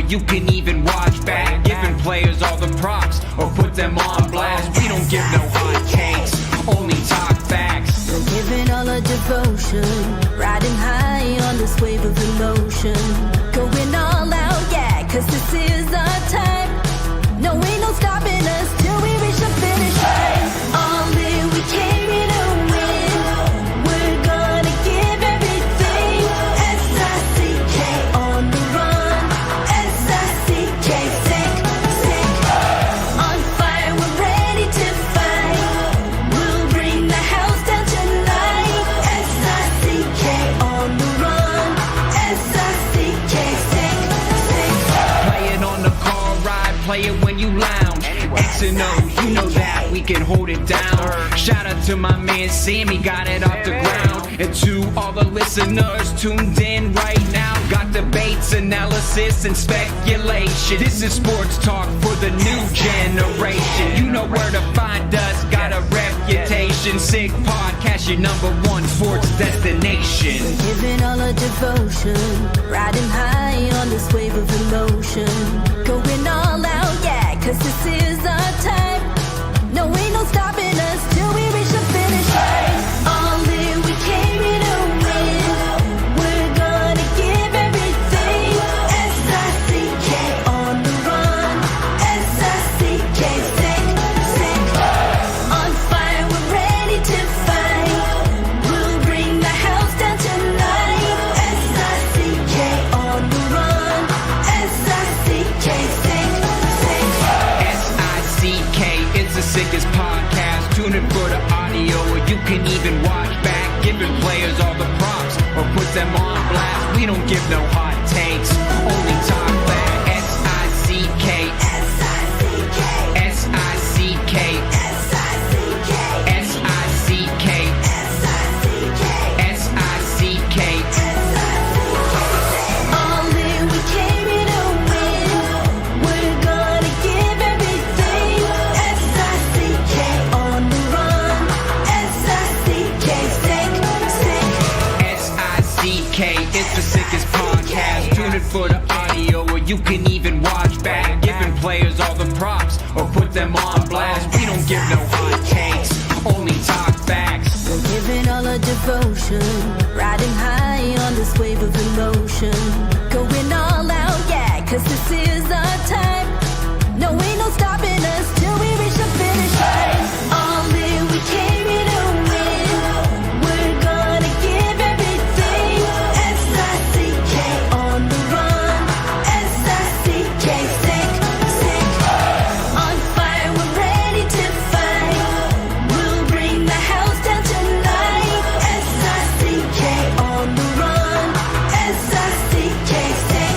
you can even watch back. Giving players all the props or put them on blast. We don't give no hot takes, only talk facts. We're giving all our devotion, riding high on this wave of emotion. Going all out, yeah, cause this is our time. No, ain't no stopping us till we reach the finish line. All in, we came here to win. We're gonna give everything. S-I-C-K on the run. S-I-C-K, sick. On fire, we're ready to fight. We'll bring the house down tonight. S-I-C-K on the run. S-I-C-K, sick. Play it on the car ride, play it when you lounge. X and O, you know that we can hold it down. Shout out to my man Sammy, got it off the ground. And to all the listeners tuned in right now, got debates, analysis, and speculation. This is sports talk for the new generation. You know where to find us, got a reputation. Sick Podcast, your #1 sports destination. Giving all our devotion, riding high on this wave of emotion. Going all out, yeah, cause this is our time. No, ain't no stopping us till we reach the finish line. All in, we came here to win. We're gonna give everything. S-I-C-K on the run. S-I-C-K, sick. On fire, we're ready to fight. We'll bring the house down tonight. S-I-C-K on the run. S-I-C-K, sick. S-I-C-K, it's the sickest podcast. Tune in for the audio, or you can even watch back. Giving players all the props or put them on blast. We don't give no hot takes, only talk back. S-I-C-K, S-I-C-K, S-I-C-K, S-I-C-K, S-I-C-K, S-I-C-K, S-I-C-K. All in, we came here to win. We're gonna give everything. S-I-C-K on the run. S-I-C-K, sick. S-I-C-K, it's the sickest podcast. Tune in for the audio, or you can even watch back. Giving players all the props or put them on blast. We don't give no hot takes, only talk facts. We're giving all our devotion, riding high on this wave of emotion. Going all out, yeah, cause this is our time. No, ain't no stopping us till we reach the finish line. All in, we came here to win. We're gonna give everything. S-I-C-K on the run. S-I-C-K, sick. On fire, we're ready to fight. We'll bring the house down tonight. S-I-C-K on the run. S-I-C-K, sick.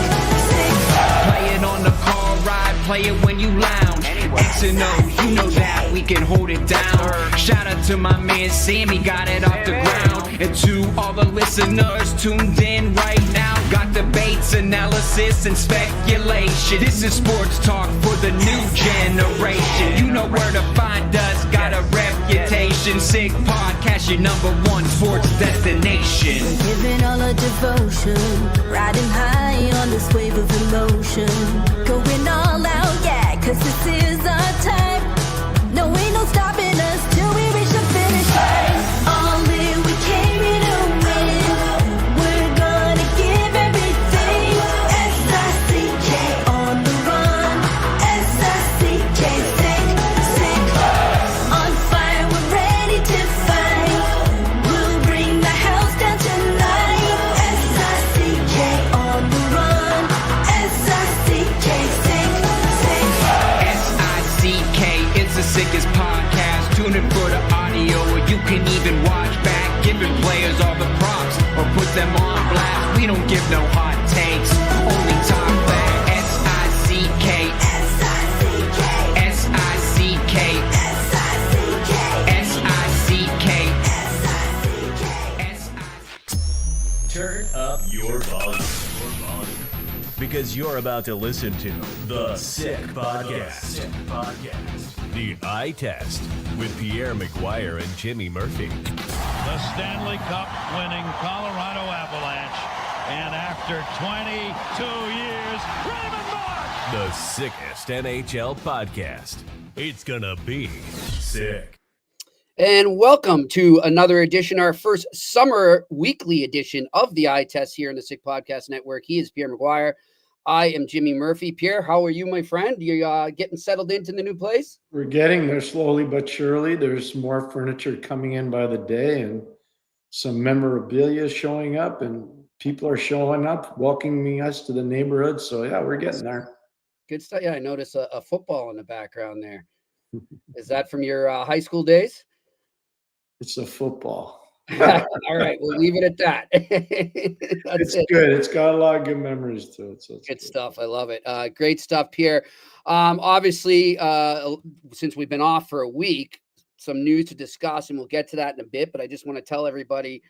Play it on the car ride, play it when you lounge. X and O, you know that we can hold it down. Shout out to my man Sammy, got it off the ground. And to all the listeners tuned in right now, got debates, analysis, and speculation. This is sports talk for the new generation. You know where to find us, got a reputation. Sick Podcast, your #1 sports destination. Giving all our devotion, riding high on this wave of emotion. Going all out, yeah, cause this is our time. No, ain't no stopping us till we reach the finish line. All in, we came here to win. We're gonna give everything. S-I-C-K on the run. S-I-C-K, sick. On fire, we're ready to fight. We'll bring the house down tonight. S-I-C-K on the run. S-I-C-K, sick. S-I-C-K, it's the sickest podcast. Tune in for the audio, or you can even watch back. Giving players all the props or put them on blast. We don't give no hot takes, only talk back. S-I-C-K, S-I-C-K, S-I-C-K, S-I-C-K, S-I-C-K, S-I-C-K. Turn up your volume. Because you're about to listen to the Sick Podcast. The Eye Test with Pierre, McGuire, and Jimmy Murphy. The Stanley Cup winning Colorado Avalanche. And after 22 years, Raymond Moore The sickest NHL podcast. It's gonna be sick. And welcome to another edition, our first summer weekly edition of the Eye Test here in the Sick Podcast Network. He is Pierre McGuire. I am Jimmy Murphy. Pierre, how are you, my friend? You getting settled into the new place? We're getting there slowly but surely. There's more furniture coming in by the day and some memorabilia showing up, and people are showing up, welcoming us to the neighborhood. So, yeah, we're getting there. Good stuff. Yeah, I noticed a football in the background there. Is that from your high school days? It's a football. All right, we'll leave it at that. It's good. It's got a lot of good memories to it. So it's good stuff. I love it. Great stuff, Pierre. Obviously, since we've been off for a week, some news to discuss, and we'll get to that in a bit. But I just want to tell everybody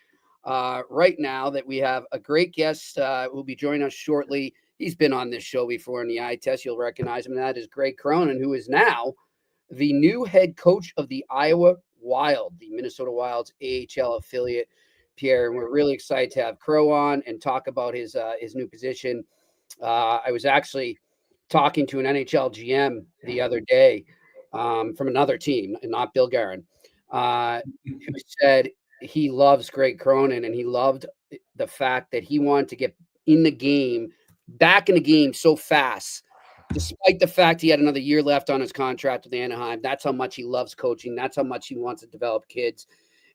right now that we have a great guest who will be joining us shortly. He's been on this show before in the Eye Test. You'll recognize him. And that is Greg Cronin, who is now the new head coach of the Iowa Wild, the Minnesota Wild's AHL affiliate, Pierre. And we're really excited to have Crow on and talk about his new position. I was actually talking to an NHL GM the other day from another team, not Bill Guerin, who said he loves Greg Cronin, and he loved the fact that he wanted to get back in the game so fast, despite the fact he had another year left on his contract with Anaheim. That's how much he loves coaching. That's how much he wants to develop kids.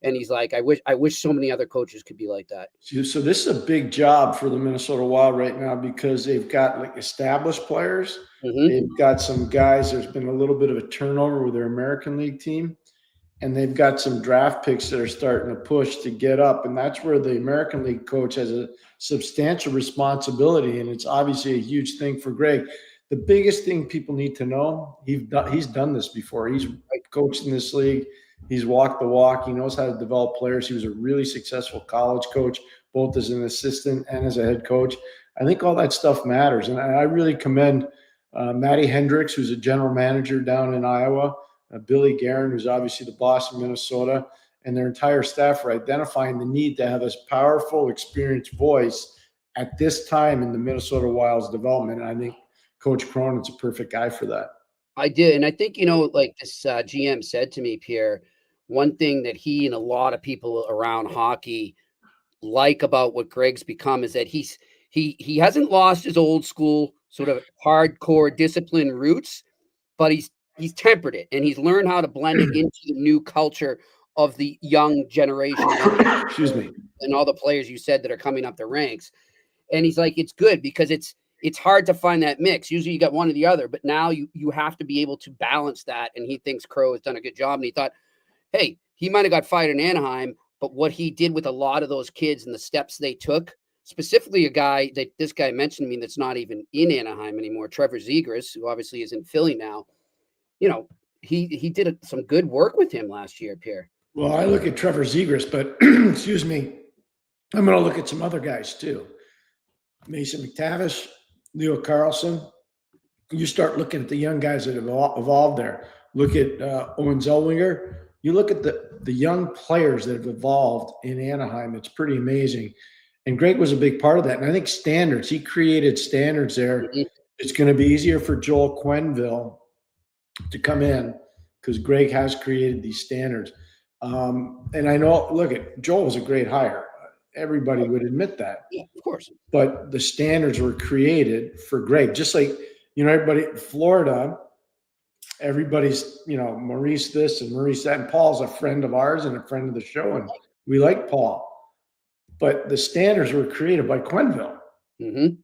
And he's like, I wish so many other coaches could be like that. So this is a big job for the Minnesota Wild right now because they've got like established players. Mm-hmm. They've got some guys. There's been a little bit of a turnover with their American League team. And they've got some draft picks that are starting to push to get up. And that's where the American League coach has a substantial responsibility. And it's obviously a huge thing for Greg. The biggest thing people need to know, he's done this before. He's coached in this league. He's walked the walk. He knows how to develop players. He was a really successful college coach, both as an assistant and as a head coach. I think all that stuff matters. And I really commend Matty Hendricks, who's a general manager down in Iowa, Billy Guerin, who's obviously the boss of Minnesota, and their entire staff for identifying the need to have this powerful, experienced voice at this time in the Minnesota Wild's development. And I think Coach Cronin's a perfect guy for that. I did. And I think, like this GM said to me, Pierre, one thing that he and a lot of people around hockey like about what Greg's become is that he hasn't lost his old school sort of hardcore discipline roots, but he's tempered it, and he's learned how to blend it into the new culture of the young generation. Excuse me. And all the players you said that are coming up the ranks. And he's like, it's good because it's hard to find that mix. Usually you got one or the other, but now you have to be able to balance that. And he thinks Crow has done a good job. And he thought, hey, he might have got fired in Anaheim, but what he did with a lot of those kids and the steps they took, specifically a guy that this guy mentioned to me that's not even in Anaheim anymore, Trevor Zegras, who obviously is in Philly now. He did some good work with him last year, Pierre. Well, I look at Trevor Zegras, but excuse me, I'm going to look at some other guys too. Mason McTavish, Leo Carlson. You start looking at the young guys that have evolved there. Look at Owen Zellweger. You look at the young players that have evolved in Anaheim. It's pretty amazing. And Greg was a big part of that. And I think standards, he created standards there. Mm-hmm. It's going to be easier for Joel Quenneville to come in because Greg has created these standards. And I know, look, Joel was a great hire. Everybody would admit that. Yeah, of course. But the standards were created for Greg. Just like, everybody in Florida, everybody's, Maurice this and Maurice that. And Paul's a friend of ours and a friend of the show. And we like Paul. But the standards were created by Quenneville. Mm-hmm.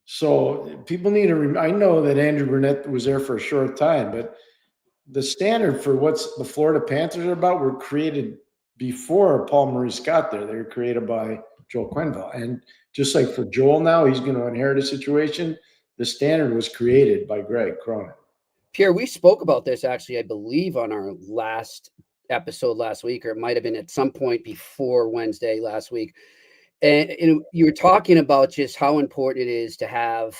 So people need to I know that Andrew Burnett was there for a short time, but the standard for what's the Florida Panthers are about were created before Paul Maurice got there. They were created by Joel Quenneville. And just like for Joel now, he's going to inherit a situation. The standard was created by Greg Cronin. Pierre, we spoke about this actually, I believe, on our last episode last week, or it might have been at some point before Wednesday last week. And you were talking about just how important it is to have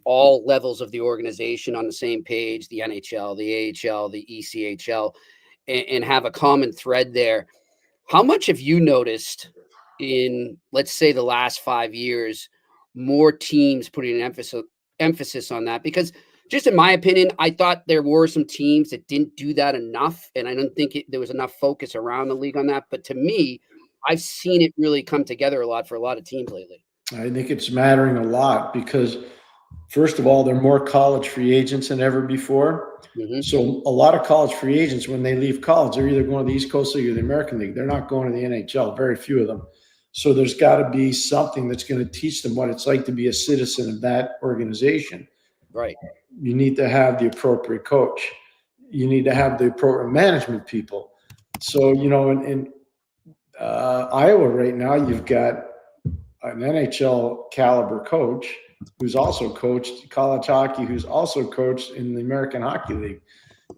all levels of the organization on the same page, the NHL, the AHL, the ECHL, and have a common thread there. How much have you noticed in, let's say, the last 5 years, more teams putting an emphasis on that, because just in my opinion, I thought there were some teams that didn't do that enough, and I don't think there was enough focus around the league on that. But to me, I've seen it really come together a lot for a lot of teams lately. I think it's mattering a lot because, first of all, there are more college free agents than ever before. Mm-hmm. So a lot of college free agents, when they leave college, they're either going to the East Coast League or the American League. They're not going to the NHL, very few of them. So there's got to be something that's going to teach them what it's like to be a citizen of that organization. Right. You need to have the appropriate coach. You need to have the appropriate management people. So, you know, in Iowa right now, you've got an NHL caliber coach who's also coached college hockey, who's also coached in the American Hockey League.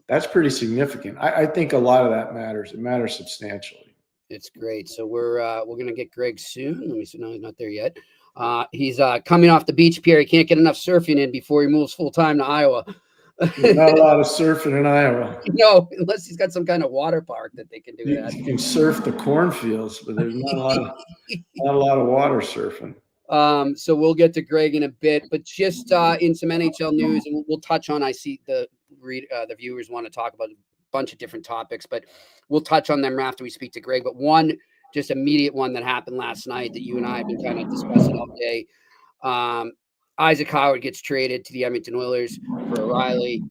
That's pretty significant. I think a lot of that matters. It matters substantially. It's great. So we're going to get Greg soon. Let me see. No, he's not there yet. He's coming off the beach, Pierre. He can't get enough surfing in before he moves full time to Iowa. There's not a lot of surfing in Iowa. No, unless he's got some kind of water park that they can do that. You can surf the cornfields, but there's not a lot of water surfing. So we'll get to Greg in a bit, but just in some NHL news, and we'll touch on. I see the viewers want to talk about a bunch of different topics, but we'll touch on them after we speak to Greg. But one just immediate one that happened last night that you and I have been kind of discussing all day. Isaac Howard gets traded to the Edmonton Oilers for O'Reilly.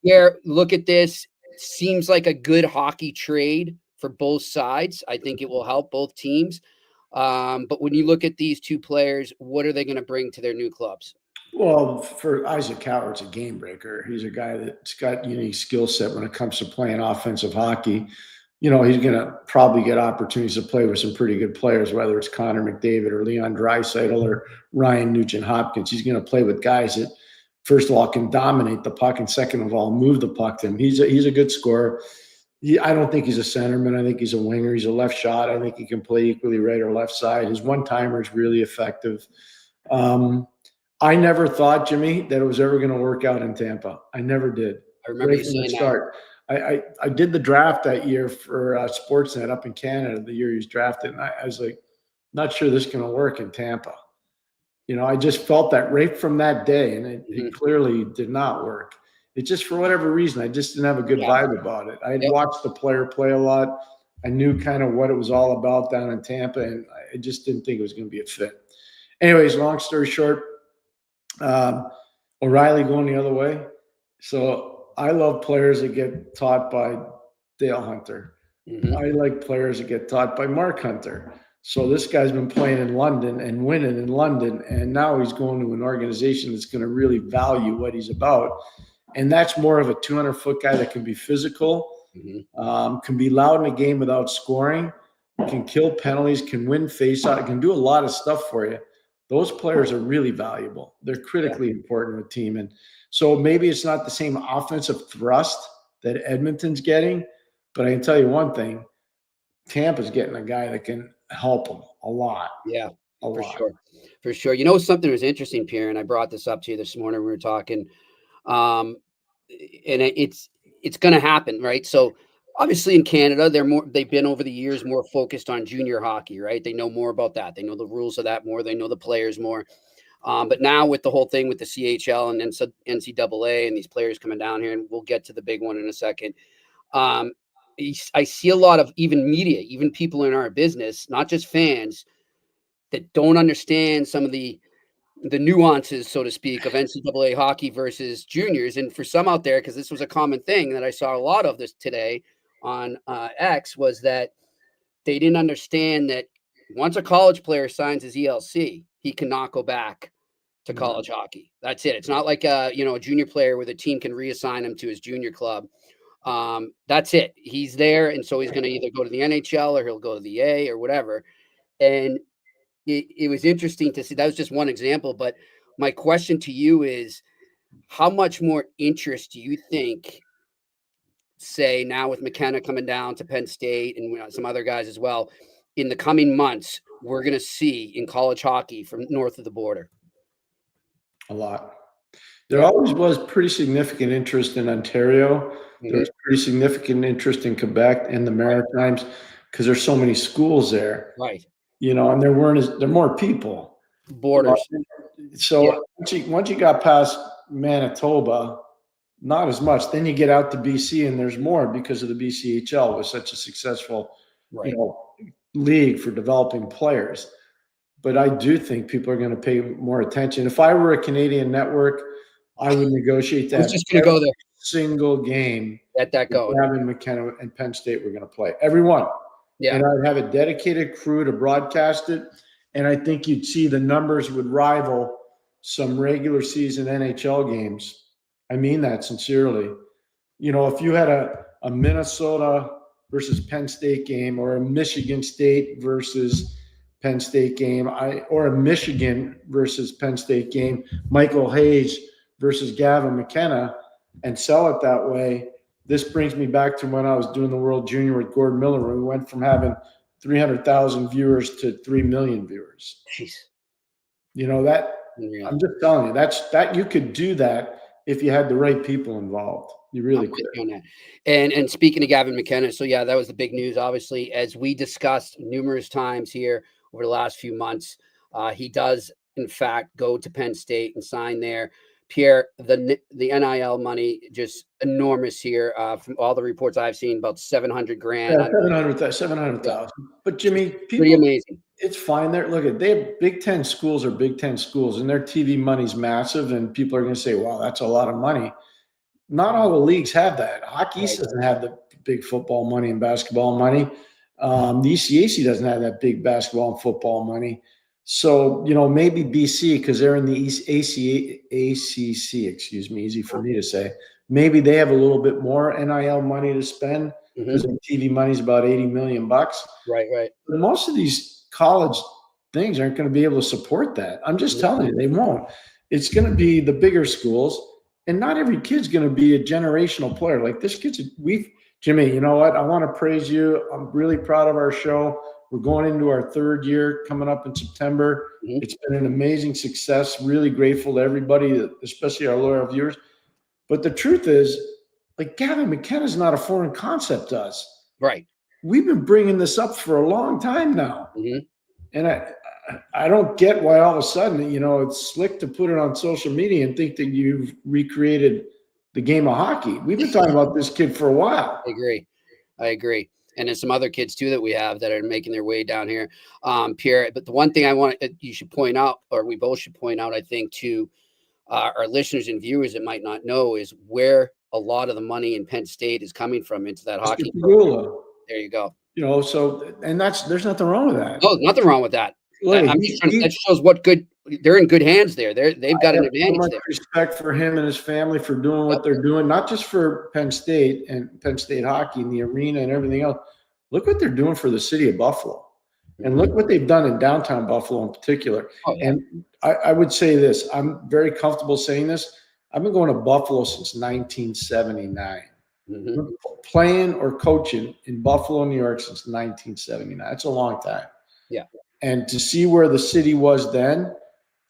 Pierre, look at this. Seems like a good hockey trade for both sides. I think it will help both teams. But when you look at these two players, what are they going to bring to their new clubs? Well, for Isaac Howard, it's a game breaker. He's a guy that's got unique skill set when it comes to playing offensive hockey. You know, he's going to probably get opportunities to play with some pretty good players, whether it's Connor McDavid or Leon Draisaitl or Ryan Nugent-Hopkins. He's going to play with guys that, first of all, can dominate the puck, and second of all, move the puck to him. He's a good scorer. I don't think he's a centerman. I think he's a winger. He's a left shot. I think he can play equally right or left side. His one-timer is really effective. I never thought, Jimmy, that it was ever going to work out in Tampa. I never did. I remember right from the start. I did the draft that year for Sportsnet up in Canada, the year he was drafted, and I was like, not sure this is going to work in Tampa. You know, I just felt that right from that day, and it clearly did not work. It just, for whatever reason, I just didn't have a good vibe about it. I had watched the player play a lot. I knew kind of what it was all about down in Tampa, and I just didn't think it was going to be a fit. Anyways, long story short, O'Reilly going the other way. So I love players that get taught by Dale Hunter. I like players that get taught by Mark Hunter. So this guy's been playing in London and winning in London, and now he's going to an organization that's going to really value what he's about. And that's more of a 200-foot guy that can be physical, can be loud in a game without scoring, can kill penalties, can win faceout, can do a lot of stuff for you. Those players are really valuable. They're critically important to a team. And so maybe it's not the same offensive thrust that Edmonton's getting, but I can tell you one thing, Tampa's getting a guy that can help them a lot. Yeah, for sure. For sure. You know, something was interesting, Pierre, and I brought this up to you this morning. We were talking, and it's going to happen, right? So obviously in Canada, they've been over the years more focused on junior hockey, right? They know more about that. They know the rules of that more. They know the players more. But now with the whole thing with the CHL and NCAA and these players coming down here, and we'll get to the big one in a second. I see a lot of even media, even people in our business, not just fans, that don't understand some of the nuances, so to speak, of NCAA hockey versus juniors. And for some out there, because this was a common thing that I saw a lot of this today on X, was that they didn't understand that once a college player signs his ELC, he cannot go back to college hockey. That's it. It's not like a junior player where the team can reassign him to his junior club. That's it. He's there, and so he's going to either go to the NHL or he'll go to the A or whatever. And it was interesting to see. That was just one example, but my question to you is, how much more interest do you think, say now with McKenna coming down to Penn State and some other guys as well, in the coming months, we're going to see in college hockey from north of the border? A lot. There always was pretty significant interest in Ontario. There was pretty significant interest in Quebec and the Maritimes because there's so many schools there. Right. You know, and there are more people. borders. So Yeah. once you got past Manitoba, not as much. Then you get out to BC, and there's more because of the BCHL was such a successful, Right. league for developing players. But I do think people are going to pay more attention. If I were a Canadian network, I would negotiate that. I was just going to go there. Single game Get that going. Gavin McKenna and Penn State were going to play. Everyone. Yeah. And I'd have a dedicated crew to broadcast it. And I think you'd see the numbers would rival some regular season NHL games. I mean that sincerely. If you had a Minnesota versus Penn State game, or a Michigan State versus Penn State game, or a Michigan versus Penn State game, Michael Hayes versus Gavin McKenna, and sell it that way. This brings me back to when I was doing the World Junior with Gordon Miller, where we went from having 300,000 viewers to 3 million viewers. Jeez. I'm just telling you, that you could do that if you had the right people involved. You really could. On that. And speaking of Gavin McKenna, so yeah, that was the big news, obviously, as we discussed numerous times here over the last few months. He does, in fact, go to Penn State and sign there. Pierre, the NIL money, just enormous here. From all the reports I've seen, about $700,000. Yeah, 700,000. But Jimmy, pretty amazing. It's fine there. Look at, they have Big Ten schools are Big Ten schools, and their TV money's massive, and people are going to say, wow, that's a lot of money. Not all the leagues have that. Hockey doesn't have the big football money and basketball money. The ECAC doesn't have that big basketball and football money. So, maybe BC, because they're in the ACC, excuse me, easy for me to say. Maybe they have a little bit more NIL money to spend because the TV money is about $80 million. Right. But most of these college things aren't going to be able to support that. I'm just telling you, they won't. It's going to be the bigger schools, and not every kid's going to be a generational player. Like this kid's, Jimmy, you know what? I want to praise you. I'm really proud of our show. We're going into our third year coming up in September. It's been an amazing success. Really grateful to everybody, especially our loyal viewers. But the truth is, like, Gavin McKenna is not a foreign concept to us. Right. We've been bringing this up for a long time now. And I don't get why all of a sudden, it's slick to put it on social media and think that you've recreated the game of hockey. We've been talking about this kid for a while. I agree. And there's some other kids too that we have that are making their way down here, Pierre. But the one thing you should point out, or we both should point out, I think, to our listeners and viewers that might not know, is where a lot of the money in Penn State is coming from into that hockey program. There you go. So, and there's nothing wrong with that. Oh, nothing wrong with that. That shows they're in good hands there. They've got an advantage there. Respect for him and his family for doing what they're doing, not just for Penn State and Penn State hockey and the arena and everything else. Look what they're doing for the city of Buffalo, and look what they've done in downtown Buffalo in particular. And I would say this: I'm very comfortable saying this. I've been going to Buffalo since 1979. Playing or coaching in Buffalo, New York since 1979. That's a long time. Yeah. And to see where the city was then,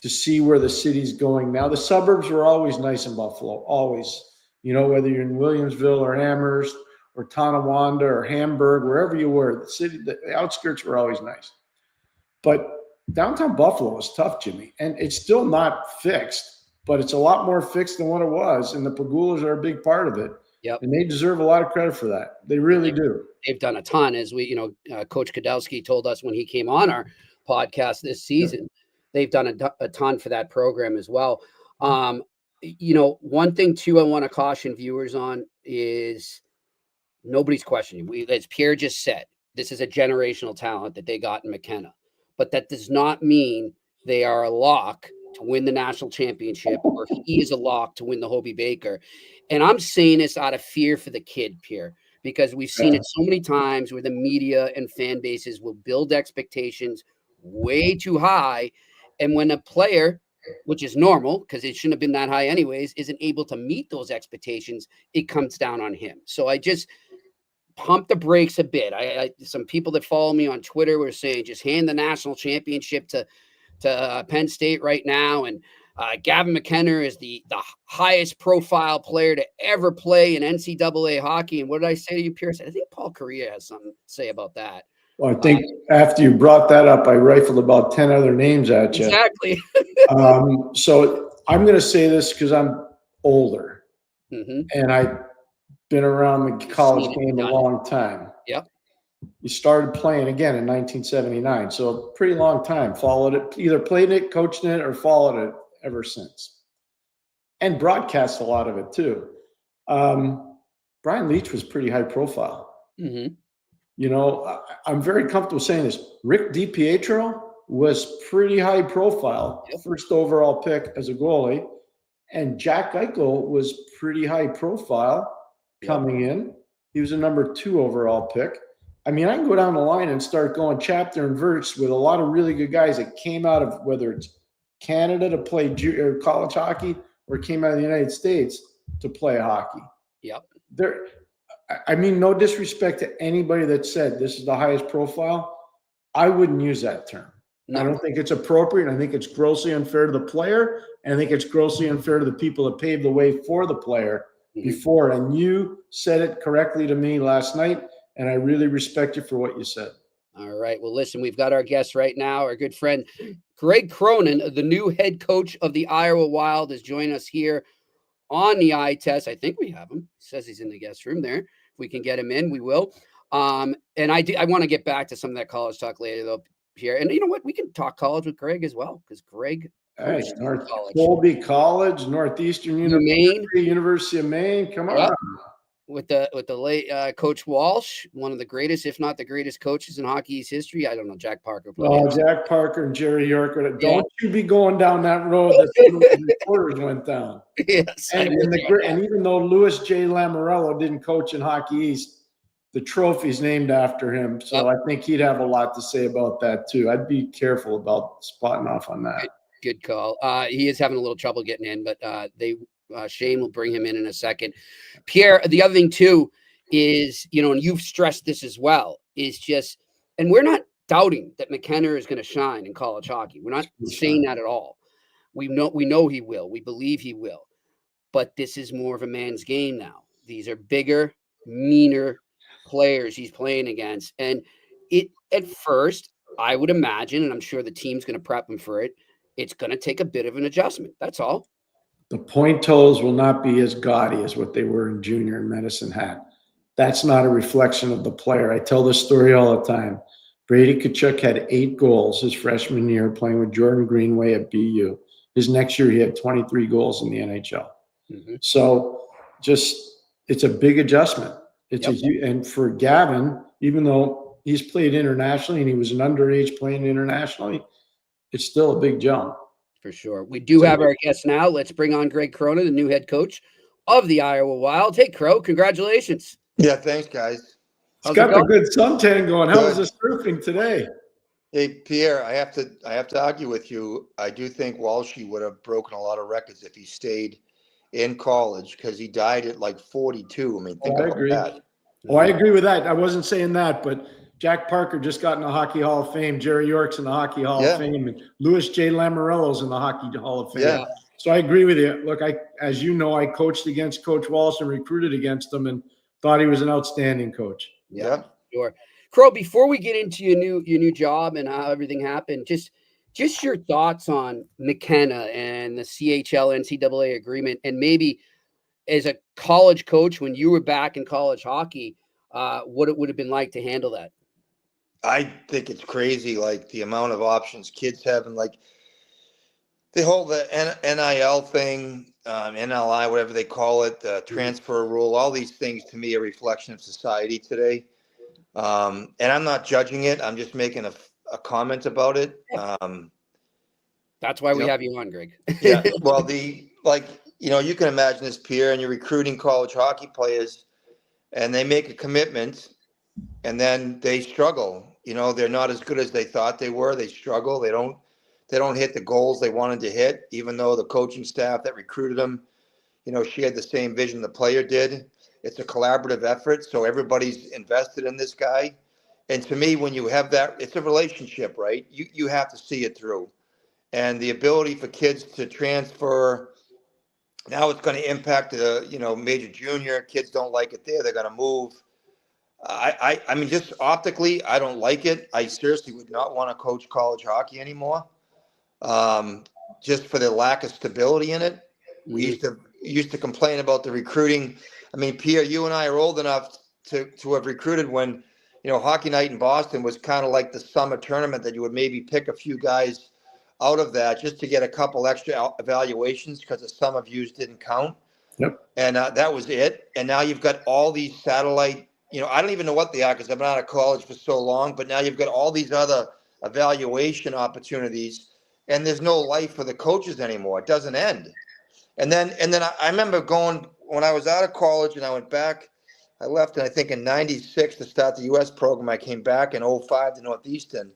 to see where the city's going now. The suburbs were always nice in Buffalo, always. Whether you're in Williamsville or Amherst or Tonawanda or Hamburg, wherever you were, the outskirts were always nice. But downtown Buffalo is tough, Jimmy, and it's still not fixed, but it's a lot more fixed than what it was, and the Pagulas are a big part of it. Yep. And they deserve a lot of credit for that. They really do. They've done a ton, as we, Coach Kadowski told us when he came on our podcast this season. They've done a ton for that program as well. One thing too I want to caution viewers on is nobody's questioning. As Pierre just said, this is a generational talent that they got in McKenna, but that does not mean they are a lock to win the national championship, or he is a lock to win the Hobey Baker. And I'm saying this out of fear for the kid, Pierre, because we've seen it so many times where the media and fan bases will build expectations way too high. And when a player, which is normal because it shouldn't have been that high anyways, isn't able to meet those expectations, it comes down on him. So I just pump the brakes a bit. Some people that follow me on Twitter were saying, just hand the national championship to Penn State right now. And Gavin McKenna is the highest profile player to ever play in NCAA hockey. And what did I say to you, Pierce? I think Paul Correa has something to say about that. Well, I think after you brought that up, I rifled about 10 other names at you. Exactly. So I'm going to say this because I'm older and I've been around the college game a long time. Yep. You started playing again in 1979, so a pretty long time. Followed it, either played it, coached it, or followed it ever since. And broadcast a lot of it too. Brian Leach was pretty high profile. You know, I'm very comfortable saying this. Rick DiPietro was pretty high profile, first overall pick as a goalie. And Jack Eichel was pretty high profile coming in. He was a number 2 overall pick. I mean, I can go down the line and start going chapter and verse with a lot of really good guys that came out of whether it's Canada to play college hockey or came out of the United States to play hockey. I mean, no disrespect to anybody that said this is the highest profile. I wouldn't use that term. I don't think it's appropriate. I think it's grossly unfair to the player. And I think it's grossly unfair to the people that paved the way for the player before. And you said it correctly to me last night. And I really respect you for what you said. All right. Well, listen, we've got our guest right now, our good friend, Greg Cronin, the new head coach of the Iowa Wild, is joining us here on the eye test. I think we have him. He says he's in the guest room there. If we can get him in, we will. And I want to get back to some of that college talk later, though, Pierre. And you know what? We can talk college with Greg as well, because Greg North Colby College, Northeastern University of Maine. Come on. With the late Coach Walsh, one of the greatest, if not the greatest coaches in hockey's history. I don't know, Jack Parker. Jack Parker and Jerry York. Don't you be going down that road that the reporters went down. Yes. And even though Louis J. Lamorello didn't coach in Hockey East, the trophy's named after him. So I think he'd have a lot to say about that too. I'd be careful about spotting off on that. Good call. He is having a little trouble getting in, but Shane will bring him in a second. Pierre, the other thing too is, you know, and you've stressed this as well, is just, and we're not doubting that McKenna is going to shine in college hockey. We're not saying that at all. We know he will. We believe he will. But this is more of a man's game now. These are bigger, meaner players he's playing against. And at first, I would imagine, and I'm sure the team's going to prep him for it, it's going to take a bit of an adjustment. That's all. The point totals will not be as gaudy as what they were in junior and Medicine Hat. That's not a reflection of the player. I tell this story all the time. Brady Tkachuk had 8 goals his freshman year playing with Jordan Greenway at BU. His next year, he had 23 goals in the NHL. So it's a big adjustment. And for Gavin, even though he's played internationally and he was an underage playing internationally, it's still a big jump. For sure. We do have our guest now. Let's bring on Greg Cronin, the new head coach of the Iowa Wild. Hey, Crow, congratulations. Yeah, thanks, guys. He's got the good suntan going. How was the surfing today? Hey, Pierre, I have to argue with you. I do think Walshy would have broken a lot of records if he stayed in college because he died at like 42. I mean, think about that. Oh, I agree with that. I wasn't saying that, but Jack Parker just got in the Hockey Hall of Fame. Jerry York's in the Hockey Hall of Fame. And Louis J. Lamorello's in the Hockey Hall of Fame. Yeah. So I agree with you. Look, as you know, I coached against Coach Walsh and recruited against him and thought he was an outstanding coach. Yeah. Sure. Crow, before we get into your new job and how everything happened, just your thoughts on McKenna and the CHL NCAA agreement, and maybe as a college coach when you were back in college hockey, what it would have been like to handle that. I think it's crazy, like the amount of options kids have, and like the whole NIL thing, NLI, whatever they call it, the transfer rule, all these things to me are a reflection of society today. And I'm not judging it. I'm just making a comment about it. That's why we have you on, Greg. Yeah. Well, you can imagine this, Pierre, and you're recruiting college hockey players and they make a commitment and then they struggle. You know, they're not as good as they thought they were. They struggle. They don't hit the goals they wanted to hit, even though the coaching staff that recruited them, you know, she had the same vision the player did. It's a collaborative effort. So everybody's invested in this guy. And to me, when you have that, it's a relationship, right? You have to see it through. And the ability for kids to transfer, now it's going to impact the, major junior. Kids don't like it there. They're going to move. I mean, just optically, I don't like it. I seriously would not want to coach college hockey anymore. Just for the lack of stability in it. We used to complain about the recruiting. I mean, Pierre, you and I are old enough to have recruited when, Hockey Night in Boston was kind of like the summer tournament that you would maybe pick a few guys out of that just to get a couple extra evaluations because the summer views didn't count. Yep. And that was it. And now you've got all these satellite, I don't even know what they are because I've been out of college for so long, but now you've got all these other evaluation opportunities and there's no life for the coaches anymore. It doesn't end. And then I remember going when I was out of college and I went back, I left, I think in 96 to start the U.S. program. I came back in 05 to Northeastern.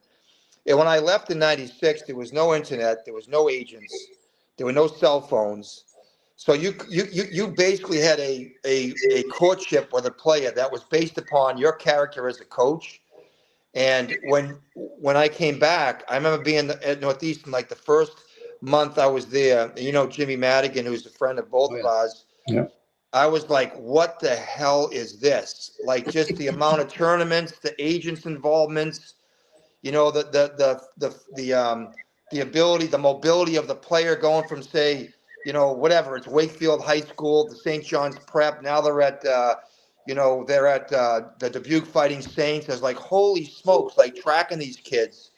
And when I left in 96, there was no internet. There was no agents. There were no cell phones. So you basically had a courtship with a player that was based upon your character as a coach. And when I came back, I remember being at Northeastern like the first month I was there. Jimmy Madigan, who's a friend of both of ours. Yeah. I was like, what the hell is this? Like just the amount of tournaments, the agents' involvements, the ability, the mobility of the player going from say, whatever, it's Wakefield High School to St. John's Prep. Now they're at, the Dubuque Fighting Saints. I was like, holy smokes, like tracking these kids.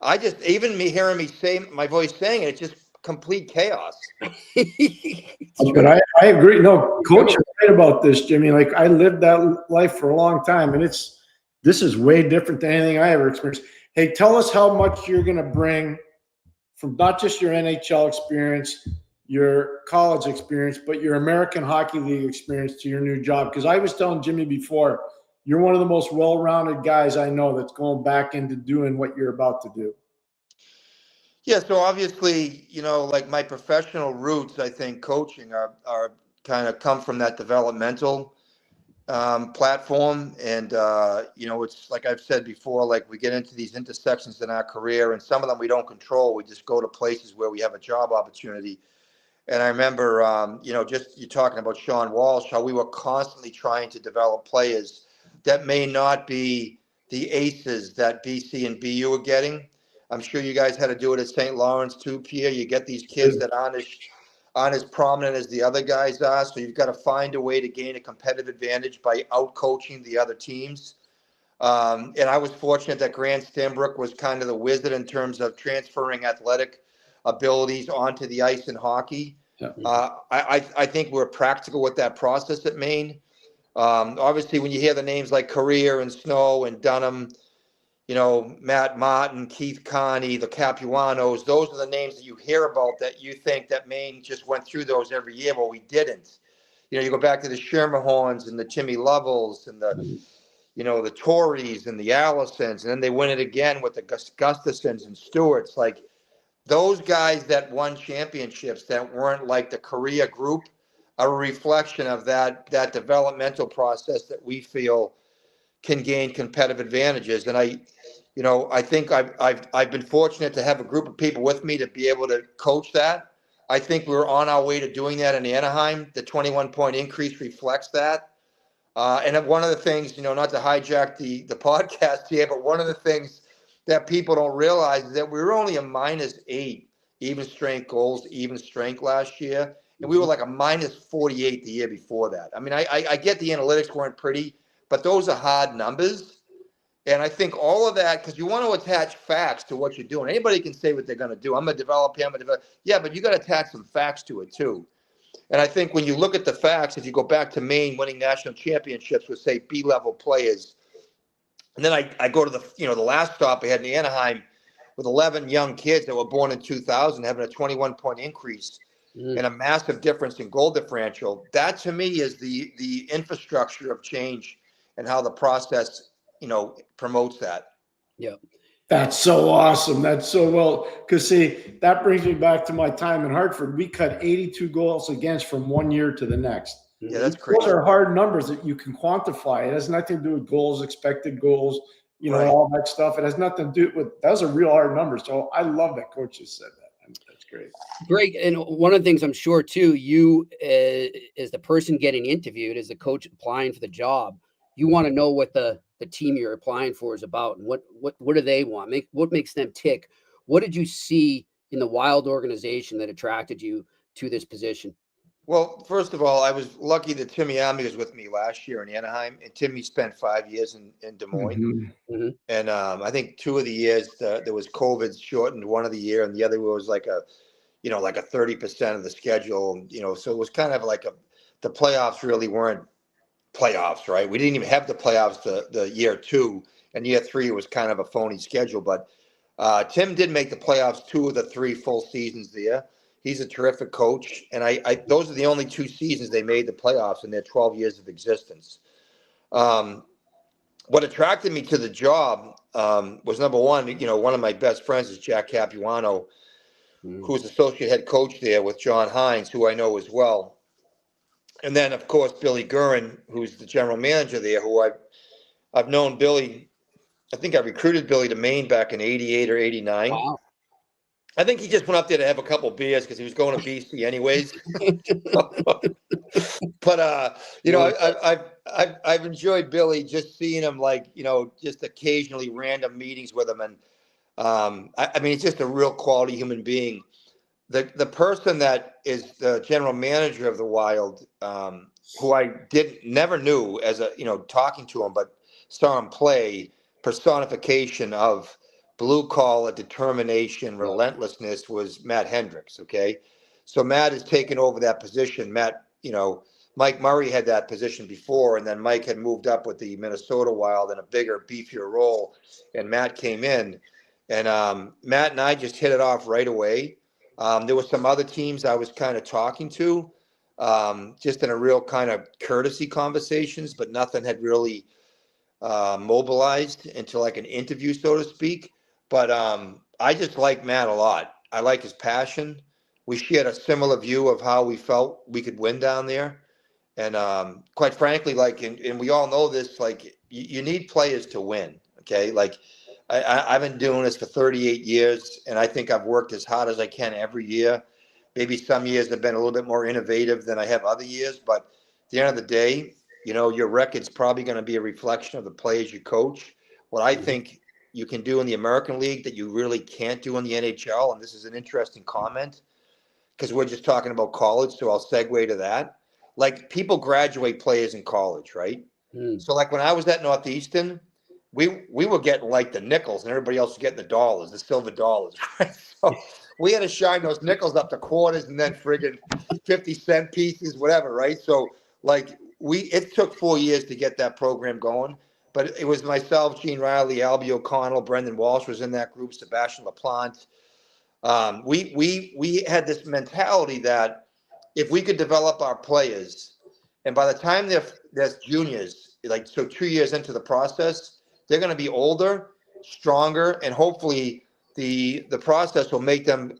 I just, even me hearing me say my voice saying it, it's just complete chaos. But I agree. No, coach is right about this, Jimmy. Like I lived that life for a long time, and this is way different than anything I ever experienced. Hey, tell us how much you're going to bring from not just your NHL experience, your college experience, but your American Hockey League experience to your new job. Because I was telling Jimmy before, you're one of the most well-rounded guys I know that's going back into doing what you're about to do. Yeah, so obviously, like my professional roots, I think coaching are kind of come from that developmental platform. And, it's like I've said before, like we get into these intersections in our career and some of them we don't control. We just go to places where we have a job opportunity. And I remember, just you talking about Sean Walsh, how we were constantly trying to develop players that may not be the aces that BC and BU are getting. I'm sure you guys had to do it at St. Lawrence too, Pierre. You get these kids that aren't as prominent as the other guys are. So you've got to find a way to gain a competitive advantage by out-coaching the other teams. And I was fortunate that Grant Stanbrook was kind of the wizard in terms of transferring athletic abilities onto the ice in hockey. Yeah. I think we're practical with that process at Maine. Obviously, when you hear the names like Correa and Snow and Dunham, Matt Martin, Keith Carney, the Capuanos, those are the names that you hear about that you think that Maine just went through those every year. Well, we didn't. You go back to the Schermerhorns and the Timmy Lovels and the Torreys and the Allisons, and then they win it again with the Gustafsons and Stewarts. Like those guys that won championships that weren't like the Korea group are a reflection of that developmental process that we feel can gain competitive advantages. And I think I've been fortunate to have a group of people with me to be able to coach that. I think we're on our way to doing that in Anaheim. The 21-point increase reflects that. And one of the things, not to hijack the podcast here, but one of the things that people don't realize is that we were only a -8 even strength goals, even strength last year. And we were like a -48 the year before that. I mean, I get the analytics weren't pretty, but those are hard numbers. And I think all of that, because you want to attach facts to what you're doing. Anybody can say what they're going to do. I'm going to develop him. Yeah, but you got to attach some facts to it too. And I think when you look at the facts, if you go back to Maine winning national championships with, say, B-level players, and then I go to the last stop I had in Anaheim with 11 young kids that were born in 2000 having a 21-point increase and a massive difference in goal differential. That to me is the infrastructure of change and how the process, promotes that. Yeah. That's so awesome. That's so well, because see, that brings me back to my time in Hartford. We cut 82 goals against from one year to the next. Yeah, that's crazy. Those are hard numbers that you can quantify. It has nothing to do with goals, expected goals, right. All that stuff. It has nothing to do with, those are real hard numbers. So I love that coach just said that. That's great. Greg, and one of the things I'm sure too, you as the person getting interviewed, as the coach applying for the job, you want to know what the team you're applying for is about, and what do they want? What makes them tick? What did you see in the Wild organization that attracted you to this position? Well, first of all, I was lucky that Timmy Almy was with me last year in Anaheim, and Timmy spent 5 years in Des Moines. Mm-hmm. Mm-hmm. And I think 2 of the years there was COVID shortened one of the year, and the other was like a 30% of the schedule. So it was kind of like the playoffs really weren't playoffs, right? We didn't even have the playoffs the year 2, and year 3 was kind of a phony schedule. But Tim did make the playoffs 2 of the 3 full seasons there. He's a terrific coach, and I those are the only 2 seasons they made the playoffs in their 12 years of existence. What attracted me to the job was, number one, one of my best friends is Jack Capuano, who's associate head coach there with John Hines, who I know as well. And then, of course, Billy Guerin, who's the general manager there, who I've known Billy. I think I recruited Billy to Maine back in 88 or 89. Wow. I think he just went up there to have a couple of beers because he was going to BC anyways. But I've enjoyed Billy, just seeing him, just occasionally random meetings with him, and I mean, he's just a real quality human being. The person that is the general manager of the Wild, who I never knew as talking to him, but saw him play, personification of blue collar determination, relentlessness, was Matt Hendricks. Okay. So Matt has taken over that position. Matt, Mike Murray had that position before, and then Mike had moved up with the Minnesota Wild in a bigger, beefier role, and Matt came in, and Matt and I just hit it off right away. There were some other teams I was kind of talking to, just in a real kind of courtesy conversations, but nothing had really mobilized into like an interview, so to speak. But I just like Matt a lot. I like his passion. We shared a similar view of how we felt we could win down there. And quite frankly, and we all know this, you need players to win. Okay. I've been doing this for 38 years, and I think I've worked as hard as I can every year. Maybe some years have been a little bit more innovative than I have other years, but at the end of the day, your record's probably going to be a reflection of the players you coach. What I think you can do in the American League that you really can't do in the NHL, and this is an interesting comment, because we're just talking about college, so I'll segue to that. People graduate players in college, right? So when I was at Northeastern, we were getting the nickels, and everybody else was getting the dollars, the silver dollars, right? So we had to shine those nickels up to quarters and then friggin' 50-cent pieces, whatever, right? So it took 4 years to get that program going, but it was myself, Gene Riley, Albie O'Connell, Brendan Walsh was in that group, Sebastian LaPlante. We had this mentality that if we could develop our players, and by the time they're juniors, 2 years into the process, they're going to be older, stronger, and hopefully the process will make them,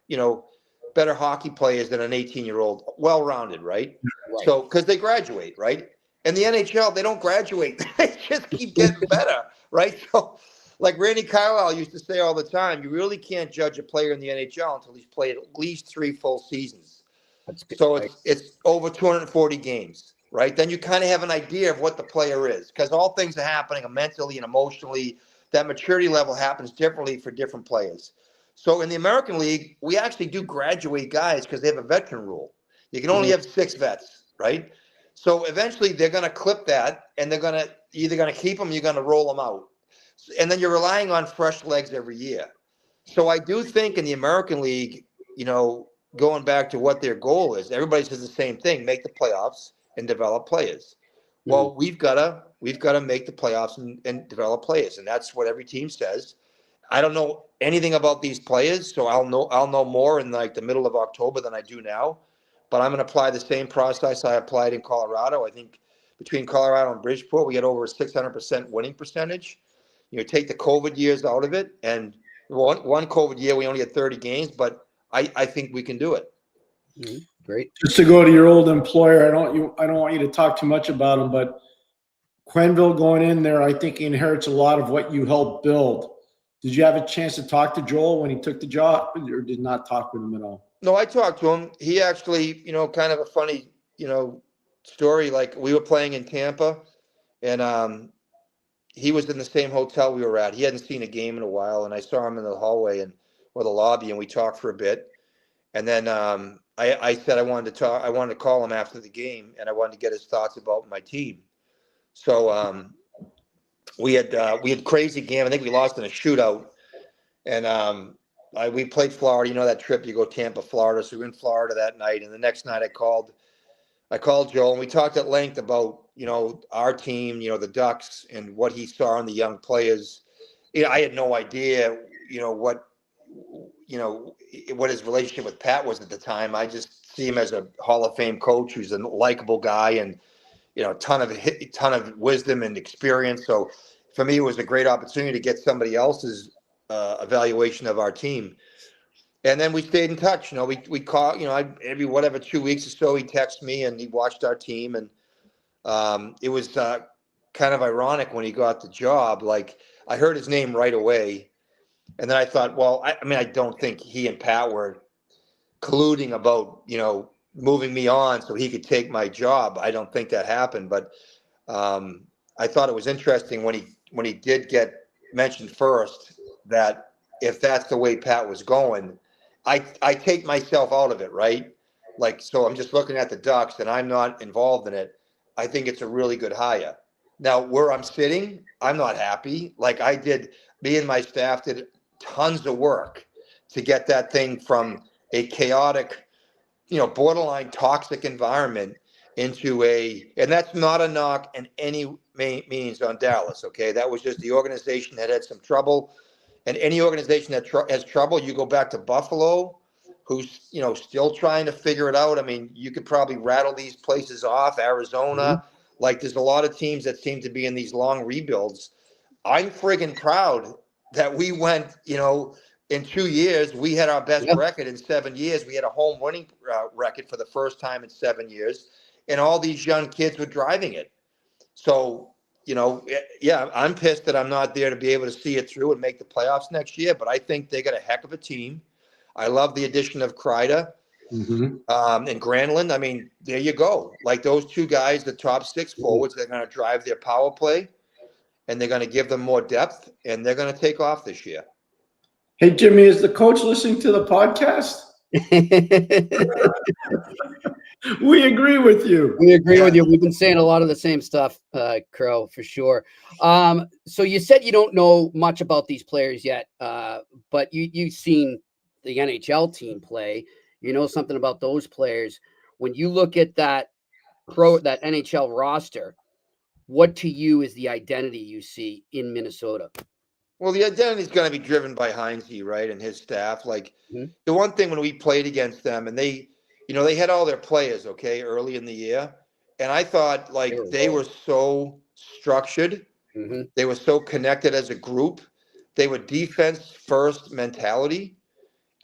better hockey players than an 18-year-old, well-rounded, right? So, because they graduate, right? In the NHL, they don't graduate. They just keep getting better, right? So, Randy Carlyle used to say all the time, you really can't judge a player in the NHL until he's played at least 3 full seasons. That's good. So it's over 240 games, right? Then you kind of have an idea of what the player is, because all things are happening mentally and emotionally. That maturity level happens differently for different players. So in the American League, we actually do graduate guys because they have a veteran rule. You can only have 6 vets, right? So eventually they're going to clip that, and they're either going to keep them, or you're going to roll them out. And then you're relying on fresh legs every year. So I do think in the American League, going back to what their goal is, everybody says the same thing: make the playoffs and develop players. Well, we've got to make the playoffs and develop players, and that's what every team says. I don't know anything about these players, so I'll know more in the middle of October than I do now. But I'm going to apply the same process I applied in Colorado. I think between Colorado and Bridgeport, we had over a 600% winning percentage. Take the COVID years out of it, and one COVID year we only had 30 games, but I think we can do it. Great. Just to go to your old employer, I don't want you to talk too much about him, but Quenneville going in there, I think he inherits a lot of what you helped build. Did you have a chance to talk to Joel when he took the job, or did not talk with him at all? No, I talked to him. He actually, kind of a funny, story. We were playing in Tampa, and he was in the same hotel we were at. He hadn't seen a game in a while, and I saw him in the hallway or the lobby, and we talked for a bit. And then I said I wanted to call him after the game, and I wanted to get his thoughts about my team. So we had crazy game. I think we lost in a shootout, and we played Florida. You know that trip, you go Tampa, Florida. So we were in Florida that night, and the next night I called Joel, and we talked at length about, our team, the Ducks, and what he saw in the young players. I had no idea, what his relationship with Pat was at the time. I just see him as a Hall of Fame coach who's a likable guy, and ton of wisdom and experience. So for me, it was a great opportunity to get somebody else's evaluation of our team. And then we stayed in touch. We call, every 2 weeks or so, he texts me and he watched our team. And it was kind of ironic when he got the job. Like, I heard his name right away. And then I thought, well, I don't think he and Pat were colluding about, moving me on so he could take my job. I don't think that happened. But I thought it was interesting when he did get mentioned first, that if that's the way Pat was going, I take myself out of it, right? Like, so I'm just looking at the Ducks and I'm not involved in it. I think it's a really good hire. Now, where I'm sitting, I'm not happy. Like, me and my staff did tons of work to get that thing from a chaotic, borderline toxic environment into and that's not a knock in any means on Dallas. Okay. That was just the organization that had some trouble. And any organization that has trouble, you go back to Buffalo, who's, still trying to figure it out. I mean, you could probably rattle these places off, Arizona. Mm-hmm. Like, there's a lot of teams that seem to be in these long rebuilds. I'm friggin' proud that we went, in 2 years, we had our best record in 7 years. We had a home winning record for the first time in 7 years. And all these young kids were driving it. So, I'm pissed that I'm not there to be able to see it through and make the playoffs next year. But I think they got a heck of a team. I love the addition of Kreider and Granlund. I mean, there you go. Like, those two guys, the top six forwards, they're going to drive their power play, and they're going to give them more depth, and they're going to take off this year. Hey, Jimmy, is the coach listening to the podcast? We agree with you. We agree with you. We've been saying a lot of the same stuff, Crow, for sure. So you said you don't know much about these players yet, but you've seen the NHL team play. You know something about those players. When you look at that NHL roster, what to you is the identity you see in Minnesota? Well, the identity is going to be driven by Heinze, right, and his staff. Like, the one thing when we played against them, and they had all their players, okay, early in the year, and I thought, like, they were so structured. Mm-hmm. They were so connected as a group. They were defense-first mentality,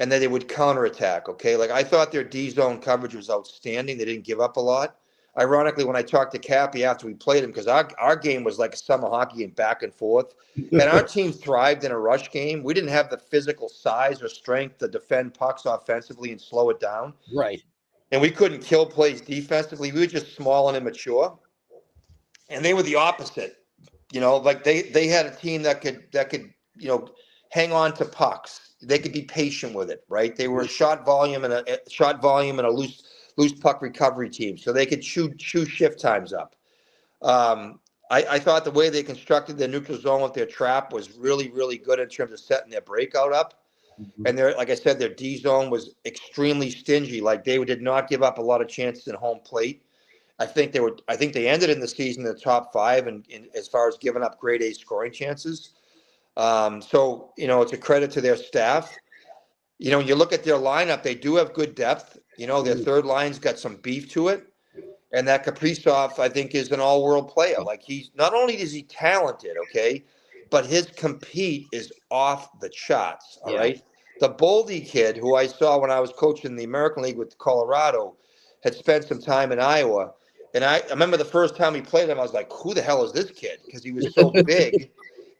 and then they would counterattack, okay? Like, I thought their D-zone coverage was outstanding. They didn't give up a lot. Ironically, when I talked to Cappy after we played him, because our game was like a summer hockey game, back and forth, and our team thrived in a rush game. We didn't have the physical size or strength to defend pucks offensively and slow it down. Right. And we couldn't kill plays defensively. We were just small and immature. And they were the opposite. Like they had a team that could hang on to pucks. They could be patient with it, right? They were a shot volume and a loose puck recovery team, so they could chew shift times up. I thought the way they constructed their neutral zone with their trap was really, really good in terms of setting their breakout up. Mm-hmm. And like I said, their D zone was extremely stingy. Like, they did not give up a lot of chances in home plate. I think they ended in the season in the top 5 and as far as giving up grade A scoring chances. So it's a credit to their staff. When you look at their lineup, they do have good depth. Their third line's got some beef to it. And that Kaprizov, I think, is an all-world player. Like, he's not only is he talented, okay, but his compete is off the charts, all right? The Boldy kid, who I saw when I was coaching the American League with Colorado, had spent some time in Iowa. And I remember the first time he played him, I was like, who the hell is this kid? Because he was so big.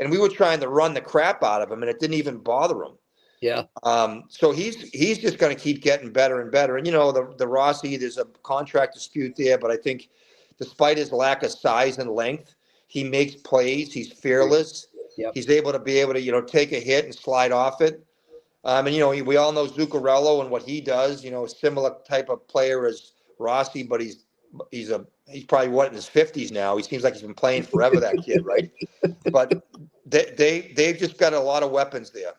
And we were trying to run the crap out of him, and it didn't even bother him. Yeah. So he's just going to keep getting better and better. And, the Rossi, there's a contract dispute there, but I think despite his lack of size and length, He makes plays. He's fearless. Yep. He's able to take a hit and slide off it. And we all know Zuccarello and what he does. Similar type of player as Rossi, but he's probably in his 50s now. He seems like he's been playing forever. That kid, right? But they've just got a lot of weapons there.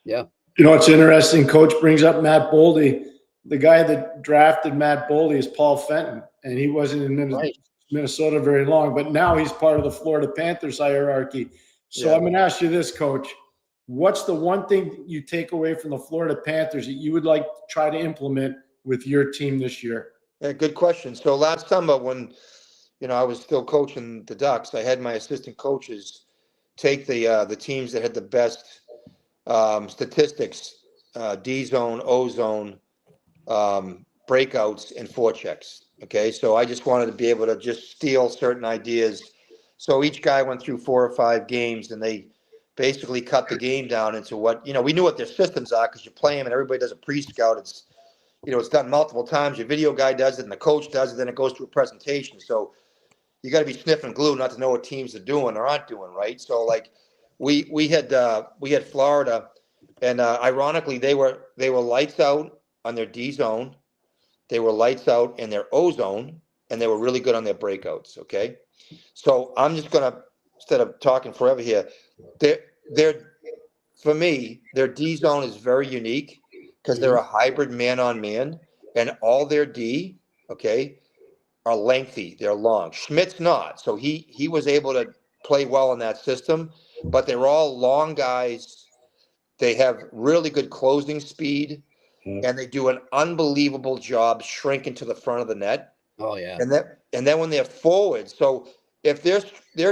Yeah. It's interesting. Coach brings up Matt Boldy. The guy that drafted Matt Boldy is Paul Fenton, and he wasn't in Minnesota very long, but now he's part of the Florida Panthers hierarchy. So I'm going to ask you this, Coach. What's the one thing you take away from the Florida Panthers that you would like to try to implement with your team this year? Yeah, good question. So last summer when, I was still coaching the Ducks, I had my assistant coaches take the teams that had the best statistics, D zone, O zone, breakouts, and forechecks. Okay, so I just wanted to be able to just steal certain ideas. So each guy went through 4 or 5 games, and they basically cut the game down into what, we knew what their systems are because you play them and everybody does a pre-scout. It's, it's done multiple times. Your video guy does it and the coach does it. Then it goes to a presentation. So you got to be sniffing glue not to know what teams are doing or aren't doing, right? So like we had Florida, and ironically they were lights out on their D zone. They were lights out in their O zone, and they were really good on their breakouts. Okay, so I'm just gonna, instead of talking forever here, for me, their D zone is very unique because they're a hybrid man-on-man, and all their D, are lengthy. They're long. Schmidt's not, so he was able to play well in that system, but they're all long guys. They have really good closing speed, and they do an unbelievable job shrinking to the front of the net. Oh yeah. And then when they're forward, so if their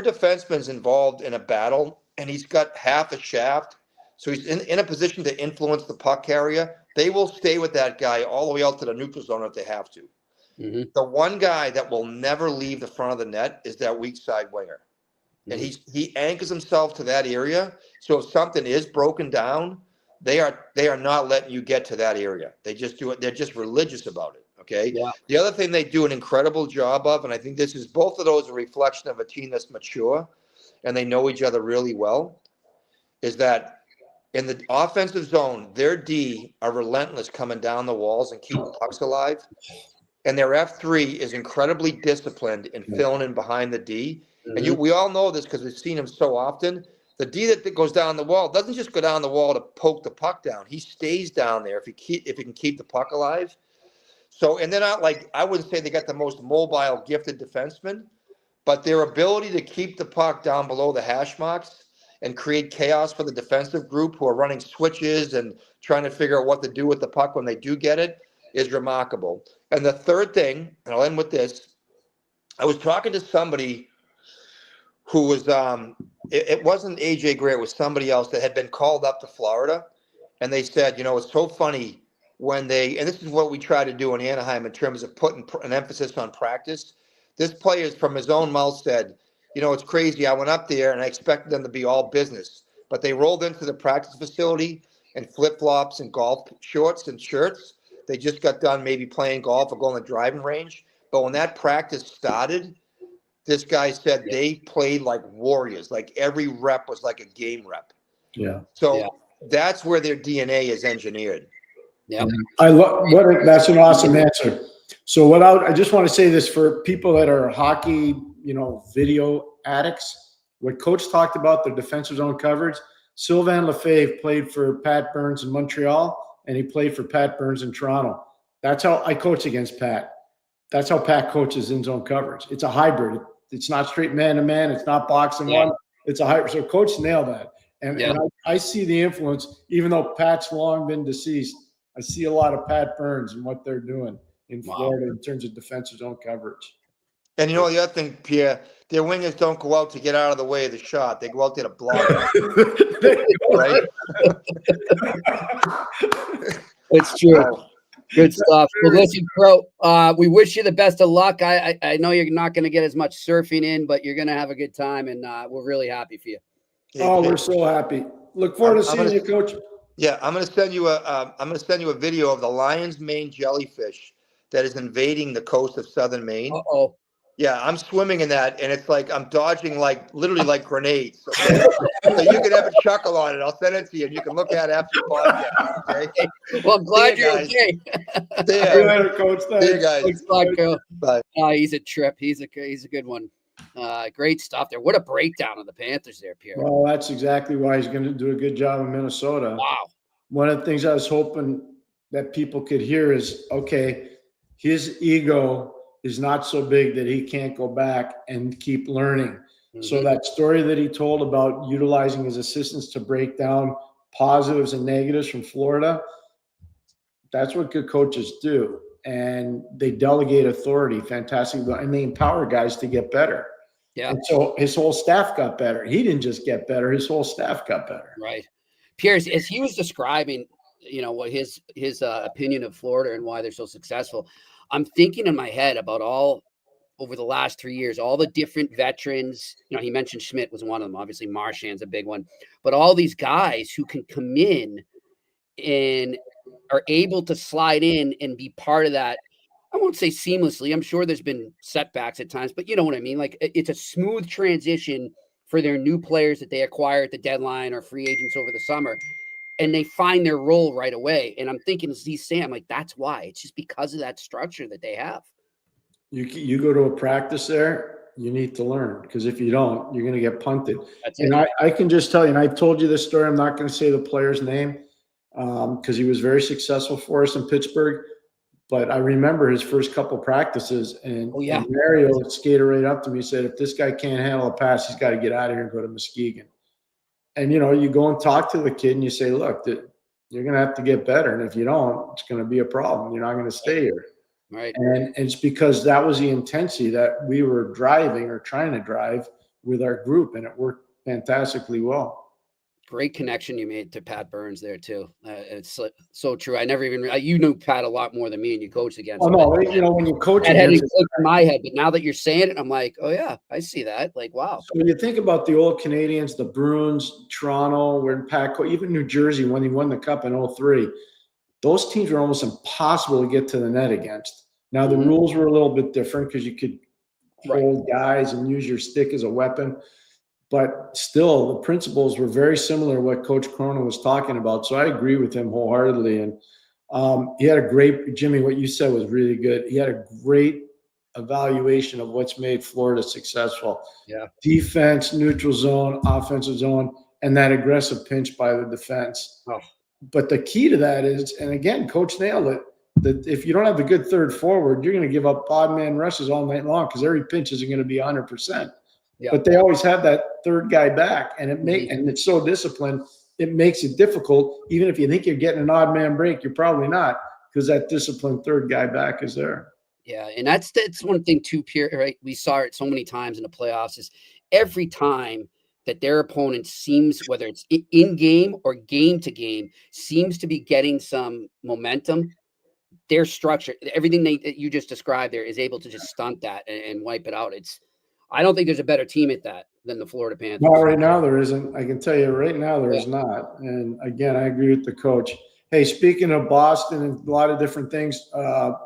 defenseman's involved in a battle and he's got half a shaft, so he's in a position to influence the puck carrier, they will stay with that guy all the way out to the neutral zone if they have to. Mm-hmm. The one guy that will never leave the front of the net is that weak side winger. Mm-hmm. And he anchors himself to that area. So if something is broken down, they are not letting you get to that area. They just do it. They're just religious about it. Okay. Yeah. The other thing they do an incredible job of, and I think this is both of those a reflection of a team that's mature and they know each other really well, is that in the offensive zone, their D are relentless coming down the walls and keeping pucks alive. And their F3 is incredibly disciplined in filling in behind the D. Mm-hmm. And we all know this because we've seen him so often. The D that goes down the wall doesn't just go down the wall to poke the puck down. He stays down there if he can keep the puck alive. So, and they're not like, I wouldn't say they got the most mobile, gifted defenseman, but their ability to keep the puck down below the hash marks and create chaos for the defensive group who are running switches and trying to figure out what to do with the puck when they do get it is remarkable. And the third thing, and I'll end with this, I was talking to somebody who was, it wasn't AJ Gray, it was somebody else that had been called up to Florida. And they said, it's so funny when and this is what we try to do in Anaheim in terms of putting an emphasis on practice. This player from his own mouth said, it's crazy. I went up there and I expected them to be all business, but they rolled into the practice facility in flip-flops and golf shorts and shirts. They just got done maybe playing golf or going to the driving range. But when that practice started, this guy said they played like warriors. Like every rep was like a game rep. Yeah. So that's where their DNA is engineered. Yeah. That's an awesome answer. So I just want to say this for people that are hockey, video addicts. What Coach talked about, their defensive zone coverage. Sylvain Lefebvre played for Pat Burns in Montreal, and he played for Pat Burns in Toronto. That's how I coach against Pat. That's how Pat coaches in zone coverage. It's a hybrid. It's not straight man-to-man. It's not boxing one. It's a hybrid. So Coach nailed that. And I see the influence, even though Pat's long been deceased, I see a lot of Pat Burns and what they're doing in Florida in terms of defensive zone coverage. And the other thing, Pierre, their wingers don't go out to get out of the way of the shot. They go out there to block it. Right? It's true. Good stuff. Well, listen, Pro, we wish you the best of luck. I know you're not going to get as much surfing in, but you're going to have a good time, and we're really happy for you. We're so happy. Look forward to seeing you, Coach. Yeah, I'm going to send you a video of the lion's mane jellyfish that is invading the coast of southern Maine. Uh-oh. Yeah, I'm swimming in that, and it's like I'm dodging literally like grenades. Okay? So you can have a chuckle on it. I'll send it to you, and you can look at it after the podcast. Okay. Well, I'm glad See you you're guys. okay. See See you ya. later, Coach. See you guys. Thanks a lot, Carl. Bye. He's a trip. He's a good one. Great stuff there. What a breakdown of the Panthers there, Pierre. Well, that's exactly why he's going to do a good job in Minnesota. Wow. One of the things I was hoping that people could hear is, okay, his ego is not so big that he can't go back and keep learning. So that story that he told about utilizing his assistants to break down positives and negatives from Florida, that's what good coaches do. And they delegate authority fantastically, and they empower guys to get better. Yeah. And so his whole staff got better. He didn't just get better, his whole staff got better. Right. Pierre, as he was describing, what his opinion of Florida and why they're so successful, I'm thinking in my head about all over the last 3 years, all the different veterans. He mentioned Schmidt was one of them. Obviously, Marchand's a big one. But all these guys who can come in and are able to slide in and be part of that. I won't say seamlessly. I'm sure there's been setbacks at times, but you know what I mean? Like, it's a smooth transition for their new players that they acquire at the deadline or free agents over the summer. And they find their role right away. And I'm thinking, as he's saying, like, that's why. It's just because of that structure that they have. You go to a practice there, you need to learn, because if you don't, you're going to get punted. That's and it. I can just tell you, and I've told you this story, I'm not going to say the player's name because he was very successful for us in Pittsburgh. But I remember his first couple practices, and, and Mario skated right up to me and said, if this guy can't handle a pass, he's got to get out of here and go to Muskegon. And, you go and talk to the kid and you say, look, you're going to have to get better. And if you don't, it's going to be a problem. You're not going to stay here. Right. And it's because that was the intensity that we were driving or trying to drive with our group, and it worked fantastically well. Great connection you made to Pat Burns there too. It's so true. I never even you knew Pat a lot more than me, and you coached against. Oh no, when you coach against, it in my head, but now that you're saying it, I'm like, oh yeah, I see that. Like, wow. So when you think about the old Canadians, the Bruins, Toronto, when Pat, even New Jersey when he won the Cup in 2003, those teams were almost impossible to get to the net against. Now the rules were a little bit different because you could hold guys and use your stick as a weapon. But still, the principles were very similar to what Coach Cronin was talking about. So I agree with him wholeheartedly. And he had a great, Jimmy, what you said was really good. He had a great evaluation of what's made Florida successful. Yeah. Defense, neutral zone, offensive zone, and that aggressive pinch by the defense. Oh. But the key to that is, and again, Coach nailed it, that if you don't have a good third forward, you're going to give up odd man rushes all night long because every pinch isn't going to be 100%. Yeah. But they always have that third guy back, and and it's so disciplined, it makes it difficult. Even if you think you're getting an odd man break, you're probably not, because that disciplined third guy back is there. Yeah, and that's one thing too, Pierre, right? We saw it so many times in the playoffs is every time that their opponent seems, whether it's in game or game to game, seems to be getting some momentum. Their structure, everything that you just described there is able to just stunt that and wipe it out. I don't think there's a better team at that than the Florida Panthers. No, right now there isn't. I can tell you right now there is not. And again, I agree with the coach. Hey, speaking of Boston and a lot of different things, we're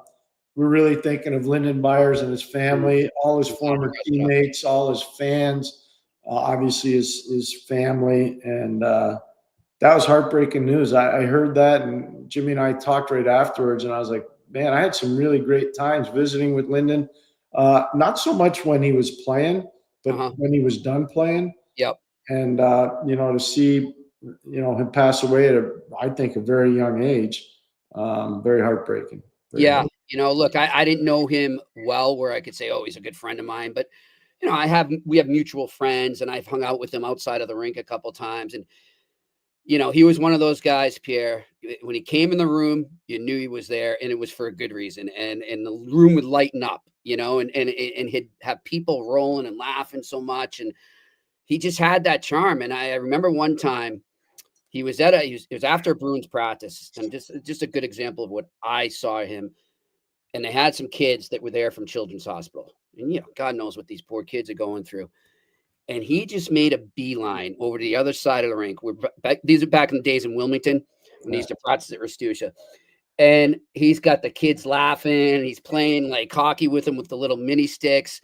really thinking of Lyndon Byers and his family, all his former teammates, all his fans, obviously his family. And that was heartbreaking news. I heard that, and Jimmy and I talked right afterwards, and I was like, man, I had some really great times visiting with Lyndon. Not so much when he was playing, but when he was done playing. Yep. And, to see, him pass away at I think a very young age, very heartbreaking. Heartbreaking. Look, I didn't know him well where I could say, oh, he's a good friend of mine, but we have mutual friends, and I've hung out with him outside of the rink a couple of times. And, he was one of those guys, Pierre, when he came in the room, you knew he was there, and it was for a good reason. And the room would lighten up, and he'd have people rolling and laughing so much. And he just had that charm. And I remember one time it was after a Bruins practice, and just a good example of what I saw him. And they had some kids that were there from Children's Hospital. And, God knows what these poor kids are going through. And he just made a beeline over to the other side of the rink. These are back in the days in Wilmington when he used to practice at Rastusha. And he's got the kids laughing. He's playing like hockey with them with the little mini sticks.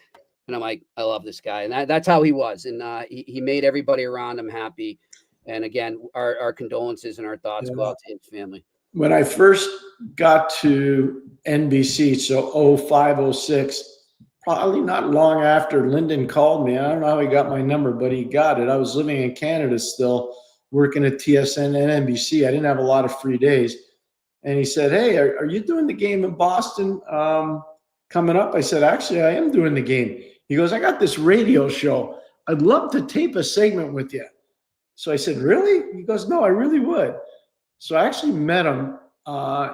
And I'm like, I love this guy. And that's how he was. And he made everybody around him happy. And again, our condolences and our thoughts go out to his family. When I first got to NBC, so 05, 06, probably not long after Lyndon called me. I don't know how he got my number, but he got it. I was living in Canada still, working at TSN and NBC. I didn't have a lot of free days. And he said, hey, are you doing the game in Boston coming up? I said, actually, I am doing the game. He goes, I got this radio show. I'd love to tape a segment with you. So I said, really? He goes, no, I really would. So I actually met him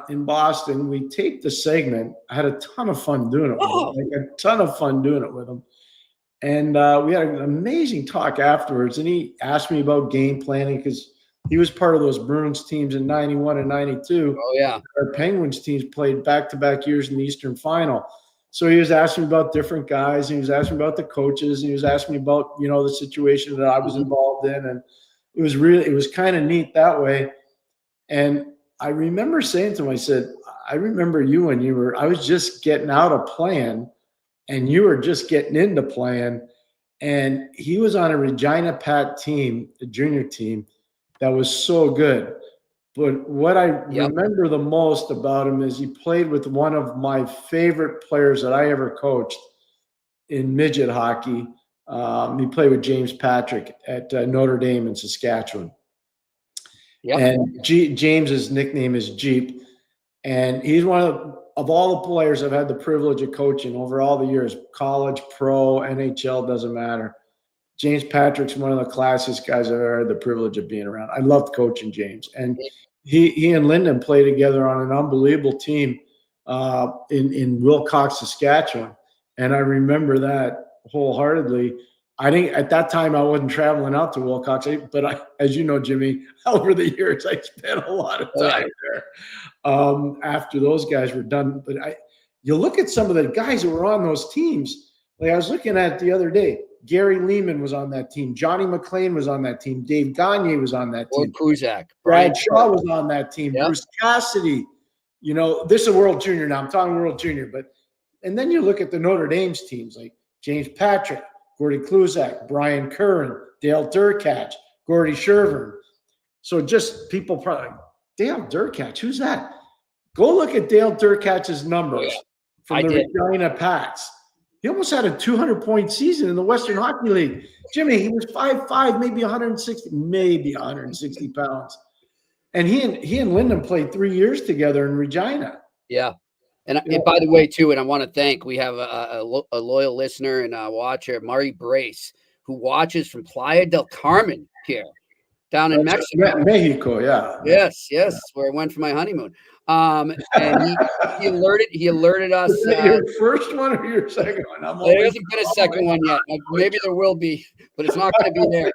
in Boston. We taped the segment. I had a ton of fun doing it with him. And we had an amazing talk afterwards. And he asked me about game planning because he was part of those Bruins teams in 91 and 92. Oh, yeah. Our Penguins teams played back-to-back years in the Eastern Final. So he was asking me about different guys. He was asking me about the coaches. He was asking me about, the situation that I was involved in. And it was kind of neat that way. And I remember saying to him, I said, I remember you when I was just getting out of playing and you were just getting into playing. And he was on a Regina Pat team, a junior team that was so good. But what I remember the most about him is he played with one of my favorite players that I ever coached in midget hockey. He played with James Patrick at Notre Dame in Saskatchewan. Yep. And James's nickname is Jeep. And he's one of all the players I've had the privilege of coaching over all the years, college, pro, NHL, doesn't matter. James Patrick's one of the classiest guys I've ever had the privilege of being around. I loved coaching James. And he and Lyndon played together on an unbelievable team in Wilcox, Saskatchewan. And I remember that wholeheartedly. I think at that time I wasn't traveling out to Wilcox, but as you know, Jimmy, over the years I spent a lot of time there after those guys were done. But you look at some of the guys that were on those teams. Like I was looking at the other day, Gary Lehman was on that team. Johnny McLean was on that team. Dave Gagne was on that team. Kruzak. Brad Shaw was on that team. Yep. Bruce Cassidy. This is a World Junior now. I'm talking World Junior. And then you look at the Notre Dame's teams like James Patrick, Gordy Kluzak, Brian Curran, Dale Durkach, Gordy Shervin. So just people probably, Dale Durkach, who's that? Go look at Dale Durkach's numbers from the Regina Pats. He almost had a 200-point season in the Western Hockey League. Jimmy, he was 5'5", maybe 160 pounds. And he and Lyndon played 3 years together in Regina. Yeah. And by the way, too, and I want to thank, we have a loyal listener and a watcher, Mari Brace, who watches from Playa del Carmen, Pierre, down in Mexico. Mexico, yeah. Yes, where I went for my honeymoon. And he alerted us. Is that your first one or your second one? There hasn't been a second one yet. Maybe there will be, but it's not going to be there.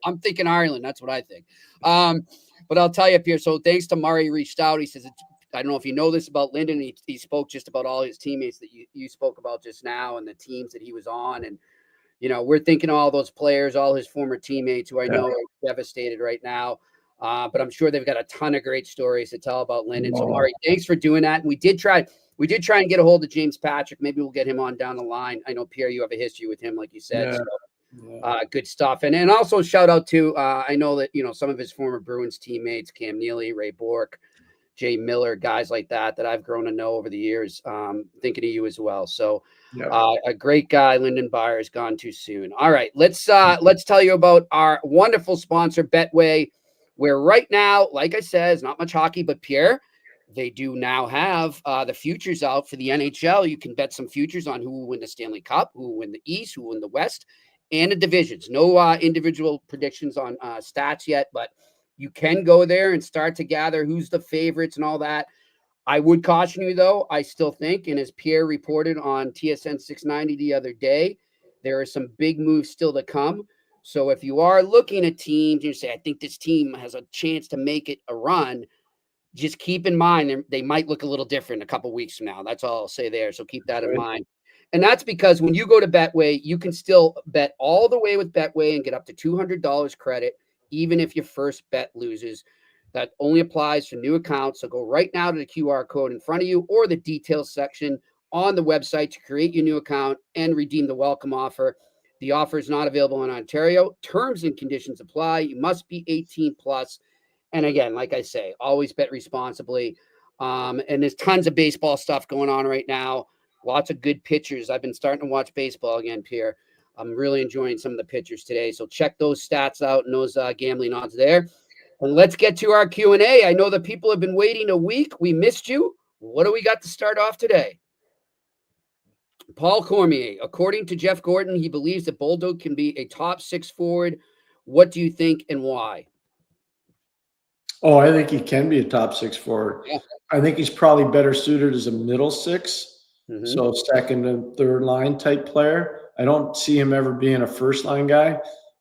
I'm thinking Ireland. That's what I think. But I'll tell you, Pierre, so thanks to Mari reached out. He says, I don't know if you know this about Lyndon. He spoke just about all his teammates that you spoke about just now and the teams that he was on. And, we're thinking of all those players, all his former teammates who I know are devastated right now. But I'm sure they've got a ton of great stories to tell about Lyndon. So, Mari, thanks for doing that. And we did try and get a hold of James Patrick. Maybe we'll get him on down the line. I know, Pierre, you have a history with him, like you said. Yeah. So, good stuff. And also shout out to, I know that, some of his former Bruins teammates, Cam Neely, Ray Bork, Jay Miller, guys like that I've grown to know over the years, thinking of you as well. So a great guy, Lyndon Byers, gone too soon. All right, let's tell you about our wonderful sponsor, Betway, where right now, like I said, it's not much hockey, but Pierre, they do now have the futures out for the NHL. You can bet some futures on who will win the Stanley Cup, who will win the East, who will win the West, and the divisions. No individual predictions on stats yet, but you can go there and start to gather who's the favorites and all that. I would caution you, though. I still think, and as Pierre reported on TSN 690 the other day, there are some big moves still to come. So if you are looking at teams and you say, I think this team has a chance to make it a run, just keep in mind they might look a little different a couple weeks from now. That's all I'll say there. So keep that in mind. And that's because when you go to Betway, you can still bet all the way with Betway and get up to $200 credit, even if your first bet loses. That only applies for new accounts. So go right now to the QR code in front of you or the details section on the website to create your new account and redeem the welcome offer. The offer is not available in Ontario. Terms and conditions apply. You must be 18 plus. And again, like I say, always bet responsibly. And there's tons of baseball stuff going on right now. Lots of good pitchers. I've been starting to watch baseball again, Pierre. I'm really enjoying some of the pitchers today. So check those stats out and those gambling odds there. And let's get to our Q&A. I know that people have been waiting a week. We missed you. What do we got to start off today? Paul Cormier, according to Jeff Gordon, he believes that Boldo can be a top 6 forward. What do you think and why? Oh, I think he can be a top 6 forward. Yeah. I think he's probably better suited as a middle 6, so second and third line type player. I don't see him ever being a first line guy,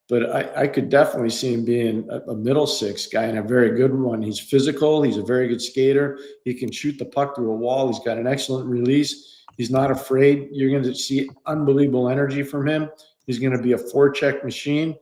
but I could definitely see him being a middle 6 guy and a very good one. He's physical. He's a very good skater. He can shoot the puck through a wall. He's got an excellent release. He's not afraid. You're going to see unbelievable energy from him. He's going to be a forecheck machine.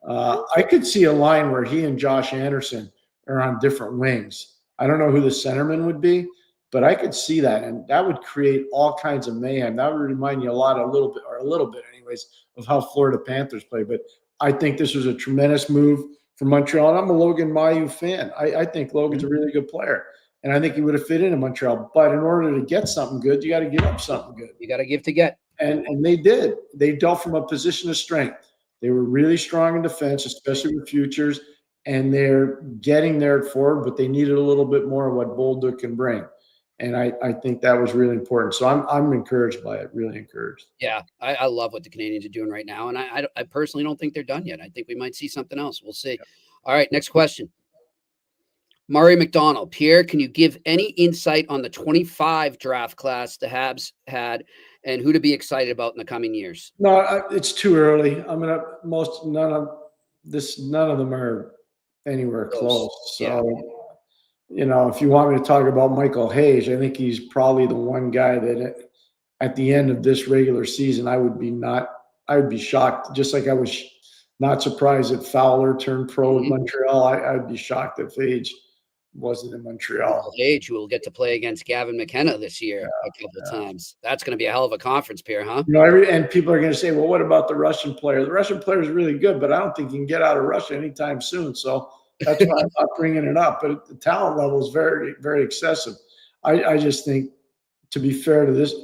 I could see a line where he and Josh Anderson are on different wings. I don't know who the centerman would be, but I could see that, and that would create all kinds of mayhem. That would remind you a little bit anyways, of how Florida Panthers play. But I think this was a tremendous move for Montreal, and I'm a Logan Mailloux fan. I think Logan's a really good player, and I think he would have fit into Montreal. But in order to get something good, you got to give up something good. You got to give to get. And they did. They dealt from a position of strength. They were really strong in defense, especially with futures, and they're getting there at forward, but they needed a little bit more of what Bolduc can bring. And I think that was really important. So I'm encouraged by it, really encouraged. Yeah, I love what the Canadians are doing right now. And I personally don't think they're done yet. I think we might see something else. We'll see. Yeah. All right, next question. Murray McDonald. Pierre, can you give any insight on the 25 draft class the Habs had and who to be excited about in the coming years? No, it's too early. None of them are anywhere close. So, if you want me to talk about Michael Hayes, I think he's probably the one guy that at the end of this regular season, I would be shocked. Just like I was not surprised that Fowler turned pro with Montreal. I'd be shocked if Hayes wasn't in Montreal. Hayes will get to play against Gavin McKenna this year a couple of times. That's going to be a hell of a conference, Pierre, huh? And people are going to say, well, what about the Russian player? The Russian player is really good, but I don't think he can get out of Russia anytime soon. So that's why I'm not bringing it up. But the talent level is very, very excessive. I just think, to be fair to this,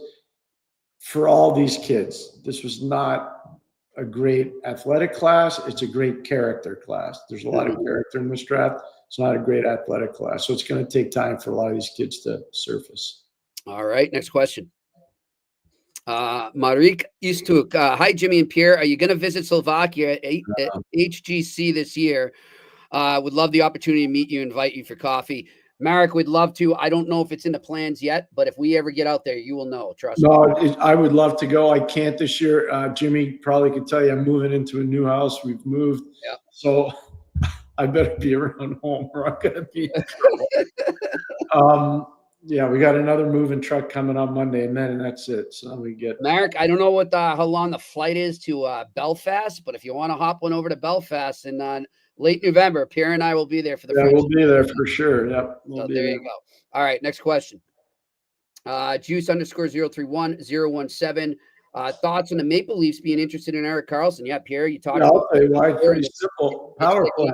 for all these kids, this was not a great athletic class. It's a great character class. There's a lot of character in this draft. It's not a great athletic class. So it's going to take time for a lot of these kids to surface. All right. Next question. Marik used to, hi, Jimmy and Pierre. Are you going to visit Slovakia at HGC this year? Would love the opportunity to meet you, invite you for coffee. Marek would love to. I don't know if it's in the plans yet, but if we ever get out there, you will know. Trust me. I would love to go. I can't this year. Jimmy probably could tell you I'm moving into a new house. We've moved. Yeah. So I better be around home or I'm going to be in trouble. Yeah, we got another moving truck coming on Monday, and that's it. So we get Marek. I don't know how long the flight is to Belfast, but if you want to hop one over to Belfast and late November, Pierre and I will be there for the. Yeah, we'll be there for sure. Yep. So there you go. All right, next question. Juice _031-017. Thoughts on the Maple Leafs being interested in Erik Karlsson? Yeah, Pierre, you talked about. I'll tell you why. Pretty simple. Power play.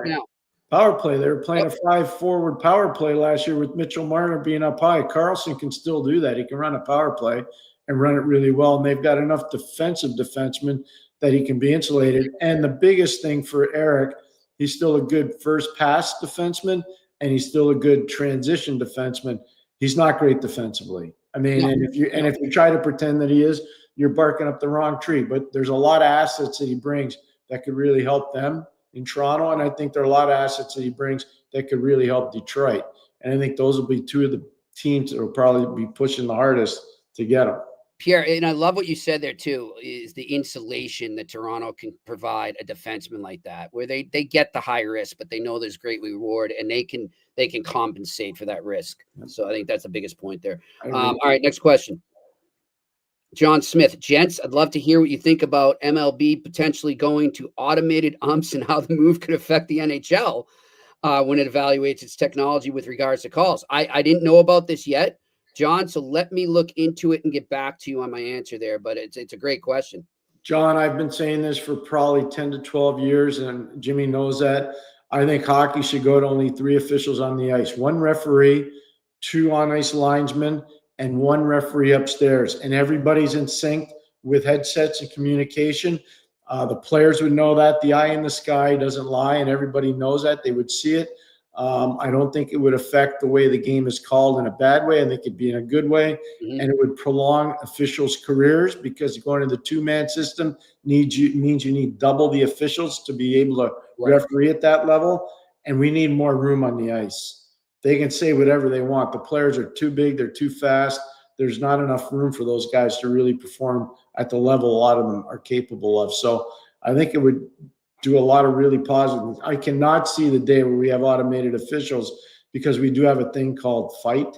Power play. They were playing a 5-forward power play last year with Mitchell Marner being up high. Karlsson can still do that. He can run a power play and run it really well. And they've got enough defensive defensemen that he can be insulated. And the biggest thing for Erik, he's still a good first pass defenseman, and he's still a good transition defenseman. He's not great defensively. I mean, if you try to pretend that he is, you're barking up the wrong tree. But there's a lot of assets that he brings that could really help them in Toronto, and I think there are a lot of assets that he brings that could really help Detroit. And I think those will be two of the teams that will probably be pushing the hardest to get him. Pierre, and I love what you said there too, is the insulation that Toronto can provide a defenseman like that, where they get the high risk, but they know there's great reward, and they can compensate for that risk. So I think that's the biggest point there. All right, next question. John Smith, gents, I'd love to hear what you think about MLB potentially going to automated umps and how the move could affect the NHL when it evaluates its technology with regards to calls. I didn't know about this yet. John. So let me look into it and get back to you on my answer there. But it's a great question. John, I've been saying this for probably 10 to 12 years, and Jimmy knows that. I think hockey should go to only 3 officials on the ice, 1 referee, 2 on-ice linesmen, and 1 referee upstairs. And everybody's in sync with headsets and communication. The players would know that. The eye in the sky doesn't lie, and everybody knows that. They would see it. I don't think it would affect the way the game is called in a bad way. I think it'd be in a good way, and it would prolong officials' careers, because going to the 2-man system means you need double the officials to be able to referee at that level, and we need more room on the ice. They can say whatever they want. The players are too big. They're too fast. There's not enough room for those guys to really perform at the level a lot of them are capable of. So I think it would do a lot of really positive. I cannot see the day where we have automated officials, because we do have a thing called fight.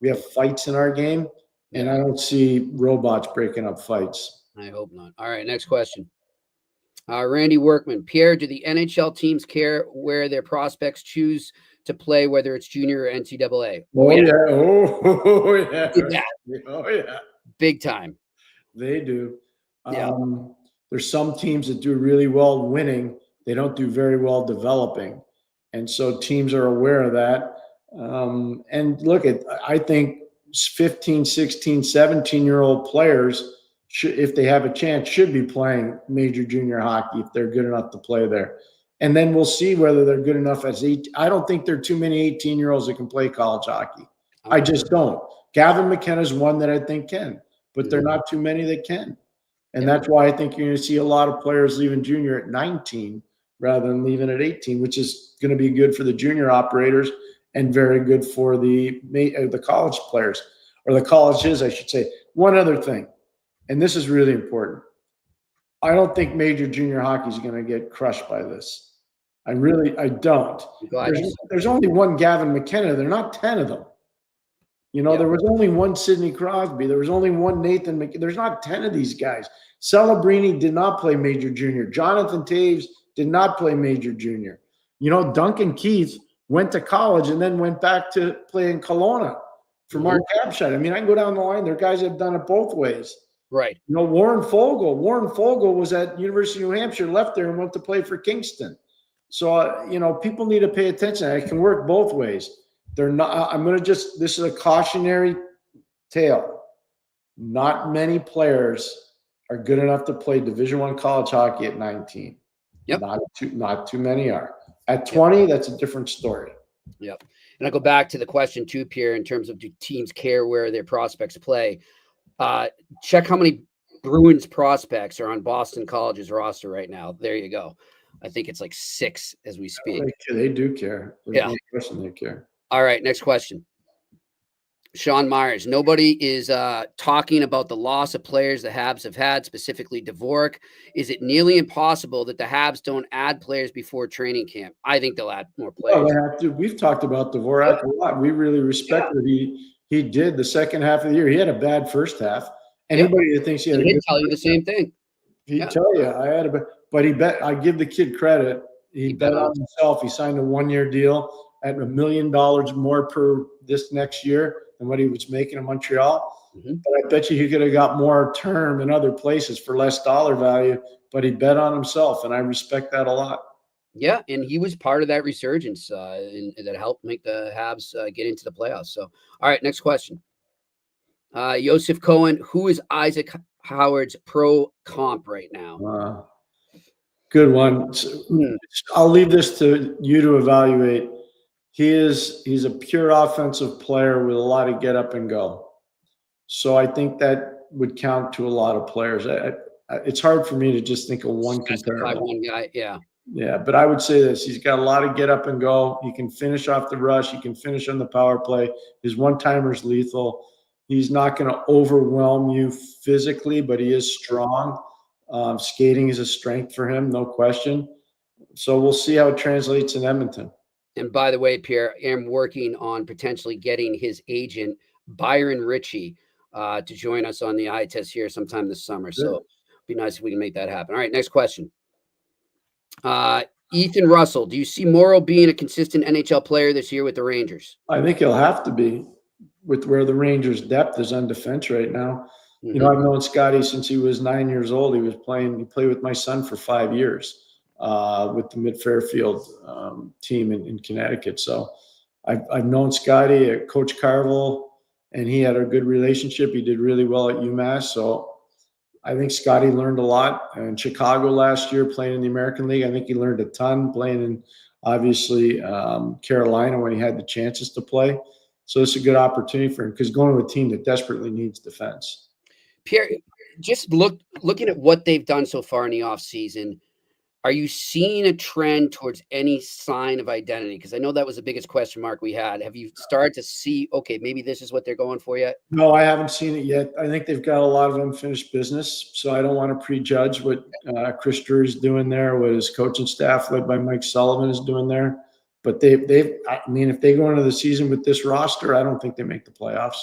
We have fights in our game, and I don't see robots breaking up fights. I hope not. All right, next question. Randy Workman. Pierre, do the NHL teams care where their prospects choose to play, whether it's junior or NCAA? Oh, yeah. Oh, yeah. Yeah. Oh, yeah. Big time. They do. Yeah. There's some teams that do really well winning. They don't do very well developing. And so teams are aware of that. And look, I think 15, 16, 17-year-old players, if they have a chance, should be playing major junior hockey if they're good enough to play there. And then we'll see whether they're good enough as 8. I don't think there are too many 18-year-olds that can play college hockey. I just don't. Gavin McKenna's one that I think can, but there are not too many that can. And that's why I think you're going to see a lot of players leaving junior at 19 rather than leaving at 18, which is going to be good for the junior operators and very good for the college players, or the colleges, I should say. One other thing, and this is really important. I don't think major junior hockey is going to get crushed by this. I don't. There's only one Gavin McKenna. There are not 10 of them. There was only one Sidney Crosby. There was only one Nathan McKinnon. There's not 10 of these guys. Celebrini did not play major junior. Jonathan Taves did not play major junior. Duncan Keith went to college and then went back to play in Kelowna for Mark Abshire. I can go down the line. There are guys that have done it both ways. Right. Warren Fogle. Warren Fogle was at University of New Hampshire, left there and went to play for Kingston. So, people need to pay attention. It can work both ways. They're not, this is a cautionary tale. Not many players are good enough to play Division I college hockey at 19. Yep. Not too many are. At 20, that's a different story. Yep. And I'll go back to the question too, Pierre, in terms of do teams care where their prospects play? Check how many Bruins prospects are on Boston College's roster right now. There you go. I think it's like 6 as we speak. They do care. There's no question they care. All right, next question. Sean Myers. Nobody is talking about the loss of players the Habs have had, specifically Dvorak. Is it nearly impossible that the Habs don't add players before training camp? I think they'll add more players. Well, they have to. We've talked about Dvorak a lot. We really respect what he did the second half of the year. He had a bad first half. Anybody that thinks he had he'd tell you the same thing. He'd tell you I had but he bet. I give the kid credit. He bet on himself. He signed a 1-year deal at $1 million more per this next year than what he was making in Montreal. But I bet you he could have got more term in other places for less dollar value, but he bet on himself, and I respect that a lot. Yeah, and he was part of that resurgence that helped make the Habs get into the playoffs. So, all right, next question. Joseph Cohen, who is Isaac Howard's pro comp right now? Good one. I'll leave this to you to evaluate. He's a pure offensive player with a lot of get up and go. So I think that would count to a lot of players. It's hard for me to just think of one comparison. One guy, yeah. Yeah, but I would say this. He's got a lot of get up and go. He can finish off the rush. He can finish on the power play. His one-timer's lethal. He's not going to overwhelm you physically, but he is strong. Skating is a strength for him, no question. So we'll see how it translates in Edmonton. And by the way, Pierre, I'm working on potentially getting his agent, Byron Ritchie, to join us on the eye test here sometime this summer. So it'd be nice if we can make that happen. All right, next question. Ethan Russell, do you see Morrow being a consistent NHL player this year with the Rangers? I think he'll have to be. with where the Rangers' depth is on defense right now. Mhm. You know, I've known Scotty since he was 9 years old. He played with my son for 5 years with the Mid-Fairfield team in Connecticut. So I've known Scotty, Coach Carville, and he had a good relationship. He did really well at UMass. So I think Scotty learned a lot in Chicago last year playing in the American League. I think he learned a ton playing in, obviously, Carolina when he had the chances to play. So it's a good opportunity for him because going to a team that desperately needs defense. Pierre, just looking at what they've done so far in the offseason, are you seeing a trend towards any sign of identity? Because I know that was the biggest question mark we had. Have you started to see, okay, maybe this is what they're going for yet? No, I haven't seen it yet. I think they've got a lot of unfinished business, so I don't want to prejudge what Chris Drew's doing there, what his coaching staff led by Mike Sullivan is doing there. But I mean, if they go into the season with this roster, I don't think they make the playoffs.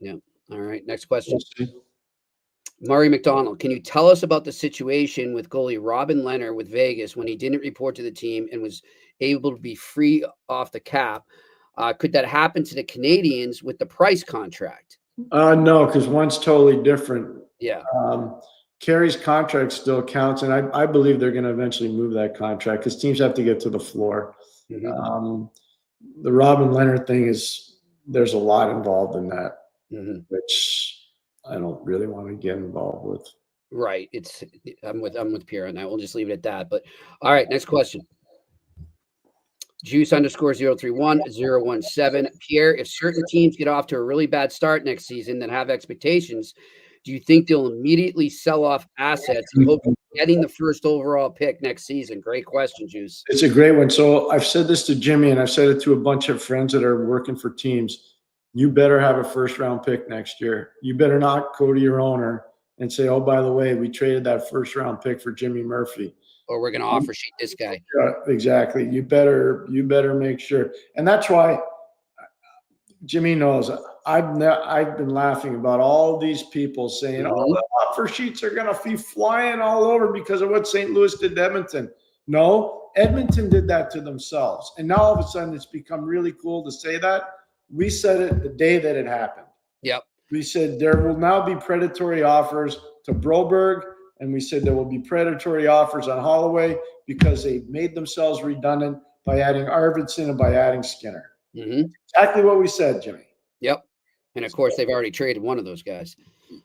Yeah. All right. Next question. We'll see. Murray McDonald, can you tell us about the situation with goalie Robin Leonard with Vegas when he didn't report to the team and was able to be free off the cap? Could that happen to the Canadians with the Price contract? No, because one's totally different. Yeah. Carey's contract still counts, and I believe they're going to eventually move that contract because teams have to get to the floor. Mm-hmm. The Robin Leonard thing there's a lot involved in that, which I don't really want to get involved with. Right. I'm with Pierre on that. We'll just leave it at that. But all right, next question. Juice _031-017. Pierre, if certain teams get off to a really bad start next season that have expectations, do you think they'll immediately sell off assets and hope of getting the first overall pick next season? Great question, Juice. It's a great one. So I've said this to Jimmy, and I've said it to a bunch of friends that are working for teams. You better have a first-round pick next year. You better not go to your owner and say, oh, by the way, we traded that first-round pick for Jimmy Murphy. Or we're going to offer sheet this guy. Exactly. You better make sure. And that's why Jimmy knows I've been laughing about all these people saying, oh, the offer sheets are going to be flying all over because of what St. Louis did to Edmonton. No, Edmonton did that to themselves. And now all of a sudden it's become really cool to say that. We said it the day that it happened. Yep. We said there will now be predatory offers to Broberg, and we said there will be predatory offers on Holloway because they made themselves redundant by adding Arvidsson and by adding Skinner. Mm-hmm. Exactly what we said, Jimmy. Yep. And of course, they've already traded one of those guys.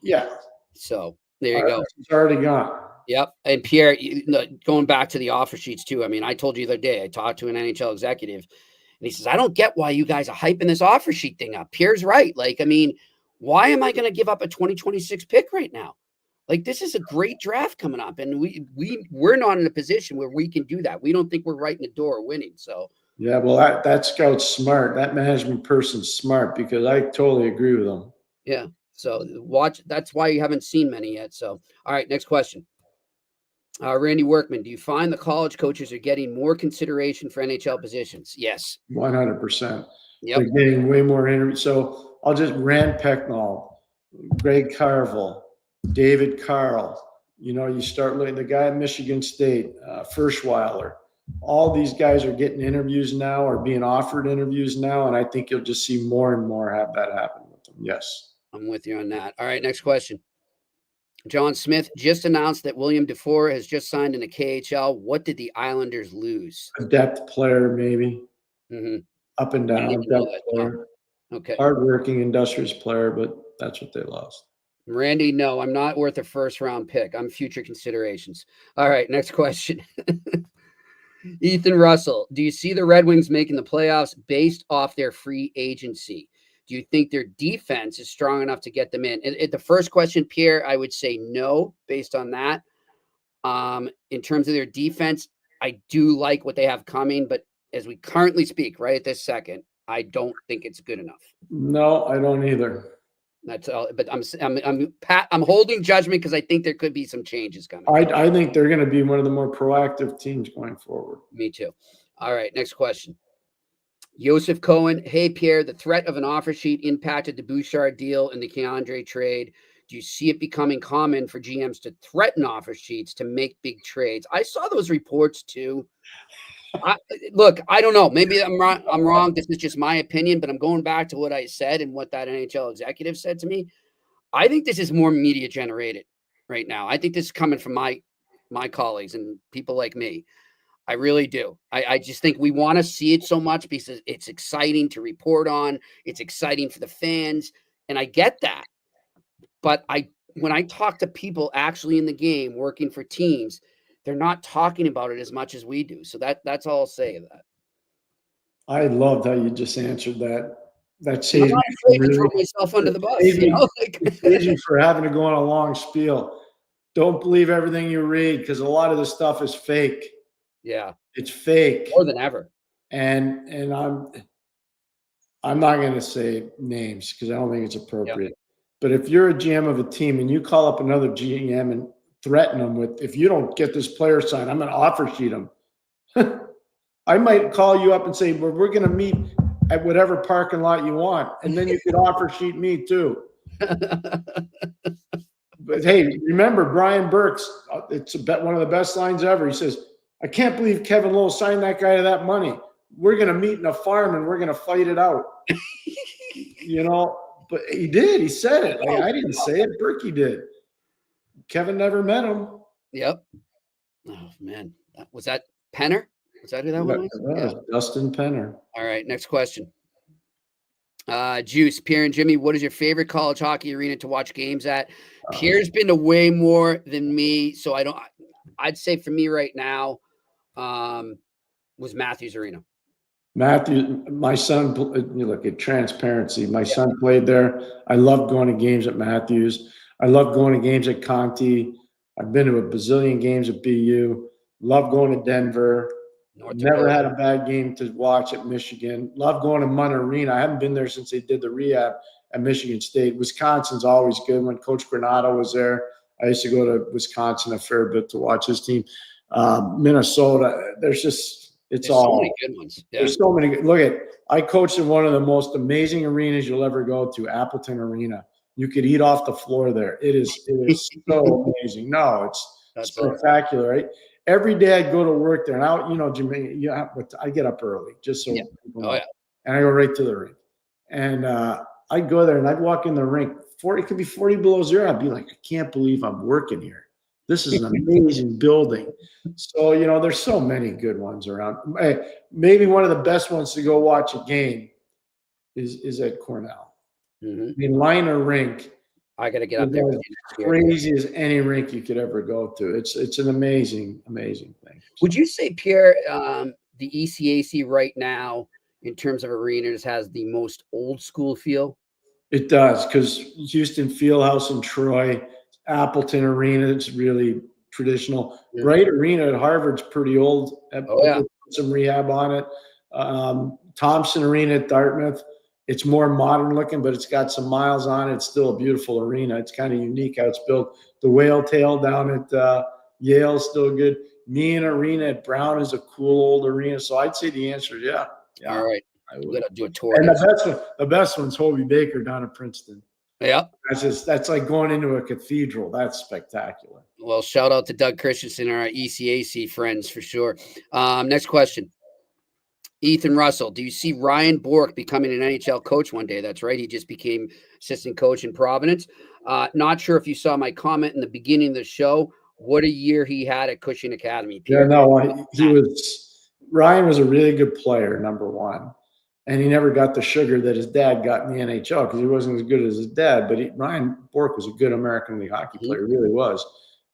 Yeah. So there you go. It's already gone. Yep. And Pierre, going back to the offer sheets too. I mean, I told you the other day, I talked to an NHL executive and he says, I don't get why you guys are hyping this offer sheet thing up. Pierre's right. Like, I mean, why am I going to give up a 2026 pick right now? Like, this is a great draft coming up, and we're not in a position where we can do that. We don't think we're right in the door winning. So yeah, well, that scout's smart. That management person's smart because I totally agree with them. Yeah. So watch. That's why you haven't seen many yet. So all right, next question. Randy Workman, do you find the college coaches are getting more consideration for NHL positions? Yes. 100%. Yep. They're getting way more interviews. So I'll just Rand Pecknold, Greg Carville, David Carl. You know, you start looking, the guy at Michigan State, Ferschweiler. All these guys are getting interviews now or being offered interviews now, and I think you'll just see more and more have that happen with them. Yes. I'm with you on that. All right, next question. John Smith just announced that William Dufour has just signed in the KHL. What did the Islanders lose? A depth player, maybe. Mm-hmm. Up and down depth player. Okay. Hardworking, industrious player, but that's what they lost. Randy, no, I'm not worth a first-round pick. I'm future considerations. All right, next question. Ethan Russell, do you see the Red Wings making the playoffs based off their free agency? Do you think their defense is strong enough to get them in? And the first question, Pierre, I would say no, based on that. In terms of their defense, I do like what they have coming, but as we currently speak, right at this second, I don't think it's good enough. No, I don't either. That's all. But I'm holding judgment because I think there could be some changes coming. I think they're going to be one of the more proactive teams going forward. Me too. All right, next question. Joseph Cohen, hey, Pierre, the threat of an offer sheet impacted the Bouchard deal and the Keandre trade. Do you see it becoming common for GMs to threaten offer sheets to make big trades? I saw those reports too. Look, I don't know. Maybe I'm wrong. I'm wrong. This is just my opinion, but I'm going back to what I said and what that NHL executive said to me. I think this is more media generated right now. I think this is coming from my colleagues and people like me. I really do. I just think we want to see it so much because it's exciting to report on. It's exciting for the fans, and I get that. But when I talk to people actually in the game working for teams, they're not talking about it as much as we do. So that's all I'll say of that. I loved how you just answered that. That I'm saves not me afraid to throw myself under the bus. saves You me- know? it saves you for having to go on a long spiel. Don't believe everything you read because a lot of this stuff is fake. Yeah, It's fake. more than ever. And I'm not going to say names because I don't think it's appropriate. But if you're a GM of a team and you call up another GM and threaten them with, if you don't get this player signed, I'm going to offer sheet him. I might call you up and say, well, we're going to meet at whatever parking lot you want. And then you could offer sheet me too. But hey, remember Brian Burke's, it's one of the best lines ever. He says, I can't believe Kevin Lowe signed that guy to that money. We're going to meet in a farm and we're going to fight it out. But he did. He said it. Like, I didn't say it. Berkey did. Kevin never met him. Yep. Oh, man. Was that Penner? Was that who that one was? Yeah. Dustin Penner. All right. Next question. Juice, Pierre and Jimmy, what is your favorite college hockey arena to watch games at? Pierre's been to way more than me. So I'd say for me right now was Matthews Arena. Matthew, my son, look at transparency. My son played there. I loved going to games at Matthews. I loved going to games at Conti. I've been to a bazillion games at BU. Love going to Denver. Never had a bad game to watch at Michigan. Love going to Munn Arena. I haven't been there since they did the rehab at Michigan State. Wisconsin's always good. When Coach Granado was there, I used to go to Wisconsin a fair bit to watch his team. Minnesota, there's so many good ones. Yeah. There's so many. I coached in one of the most amazing arenas you'll ever go to, Appleton Arena. You could eat off the floor there. It is so amazing. No, it's spectacular, right? Every day I'd go to work there, and Jimmy, I get up early just so people know. And I go right to the rink. And I'd go there and I'd walk in the rink. It could be 40 below zero. I'd be like, I can't believe I'm working here. This is an amazing building. So, there's so many good ones around. Maybe one of the best ones to go watch a game is at Cornell. Mm-hmm. I mean, Liner Rink. I got to get up there. Crazy as any rink you could ever go to. It's an amazing, amazing thing. Would you say, Pierre, the ECAC right now, in terms of arenas, has the most old school feel? It does, because Houston Fieldhouse in Troy, Appleton Arena, it's really traditional. Yeah. Wright Arena at Harvard's pretty old. Some rehab on it. Thompson Arena at Dartmouth, it's more modern looking, but it's got some miles on it. It's still a beautiful arena. It's kind of unique how it's built. The Whale Tail down at Yale's still good. Meehan Arena at Brown is a cool old arena. So I'd say the answer is yeah. All right. I'm going to do a tour. And the best one's Hobie Baker down at Princeton. Yeah. That's like going into a cathedral. That's spectacular. Well, shout out to Doug Christensen, our ECAC friends for sure. Next question. Ethan Russell, do you see Ryan Bork becoming an NHL coach one day? That's right. He just became assistant coach in Providence. Not sure if you saw my comment in the beginning of the show. What a year he had at Cushing Academy. Pierre. Yeah, no, Ryan was a really good player, number one. And he never got the sugar that his dad got in the NHL because he wasn't as good as his dad. But Ryan Bork was a good American League hockey player, really was.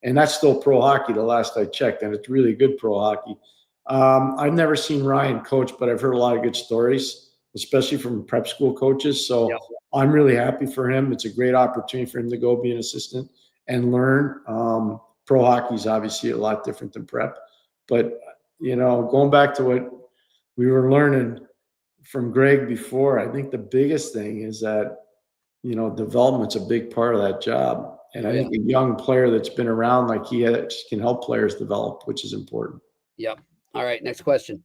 And that's still pro hockey the last I checked, and it's really good pro hockey. I've never seen Ryan coach, but I've heard a lot of good stories, especially from prep school coaches. So I'm really happy for him. It's a great opportunity for him to go be an assistant and learn. Pro hockey is obviously a lot different than prep. But, going back to what we were learning from Greg before, I think the biggest thing is that, development's a big part of that job. And I think a young player that's been around like he has can help players develop, which is important. Yep. All right. Next question.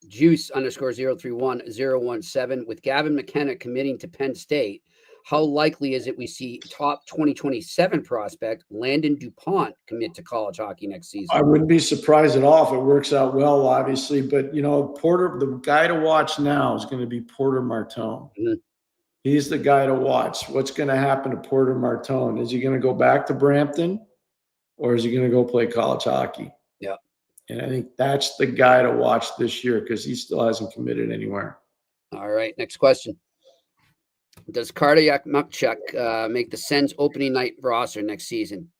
Juice _031-017. With Gavin McKenna committing to Penn State, how likely is it we see top 2027 prospect Lyndon DuPont commit to college hockey next season? I wouldn't be surprised at all if it works out well, obviously. But, Porter, the guy to watch now is going to be Porter Martone. Mm-hmm. He's the guy to watch. What's going to happen to Porter Martone? Is he going to go back to Brampton or is he going to go play college hockey? Yeah. And I think that's the guy to watch this year because he still hasn't committed anywhere. All right. Next question. Does Cardiac Mukchuk make the Sens opening night roster next season?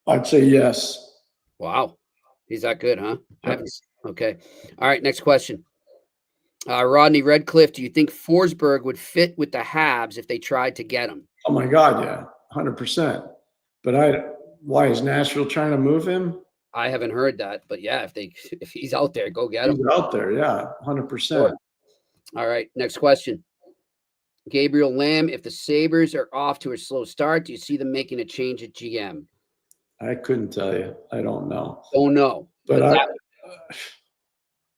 I'd say yes. Wow. He's that good, huh? Okay. All right. Next question. Rodney Redcliffe, do you think Forsberg would fit with the Habs if they tried to get him? Oh, my God, yeah, 100%. But why is Nashville trying to move him? I haven't heard that. But, yeah, if he's out there, go get him. He's out there, yeah, 100%. Sure. All right. Next question. Gabriel Lamb, if the Sabres are off to a slow start, do you see them making a change at GM? I couldn't tell you. I don't know. Don't know. But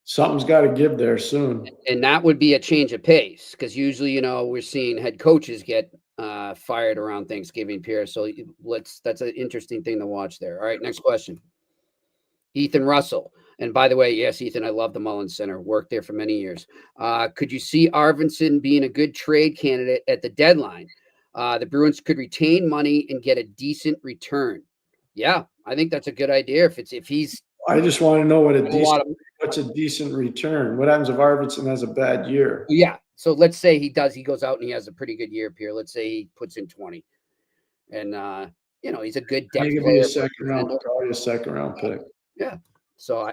something's got to give there soon. And that would be a change of pace because usually, we're seeing head coaches get fired around Thanksgiving, Pierre. So that's an interesting thing to watch there. All right, next question. Ethan Russell. And by the way, yes, Ethan, I love the Mullins Center. Worked there for many years. Could you see Arvidsson being a good trade candidate at the deadline? The Bruins could retain money and get a decent return. Yeah, I think that's a good idea. If he's, I just want to know what's a decent return. What happens if Arvidsson has a bad year? Yeah. So let's say he goes out and he has a pretty good year, Pierre. Let's say he puts in 20, and he's a good depth player. Probably a second round pick. Yeah. So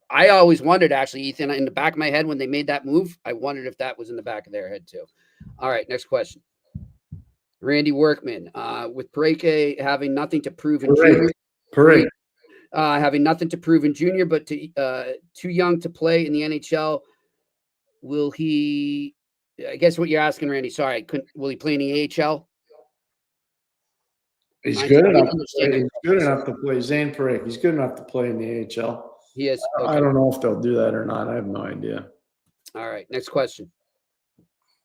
I always wondered, actually, Ethan, in the back of my head when they made that move, I wondered if that was in the back of their head too. All right, next question. Randy Workman, with Pareke having nothing to prove in junior, having nothing to prove in junior, but too young to play in the NHL, will he? I guess what you're asking, Randy. Sorry, will he play in the AHL? He's good enough. He's good enough to play. Zane Pareke. He's good enough to play in the AHL. He is. Okay. I don't know if they'll do that or not. I have no idea. All right. Next question.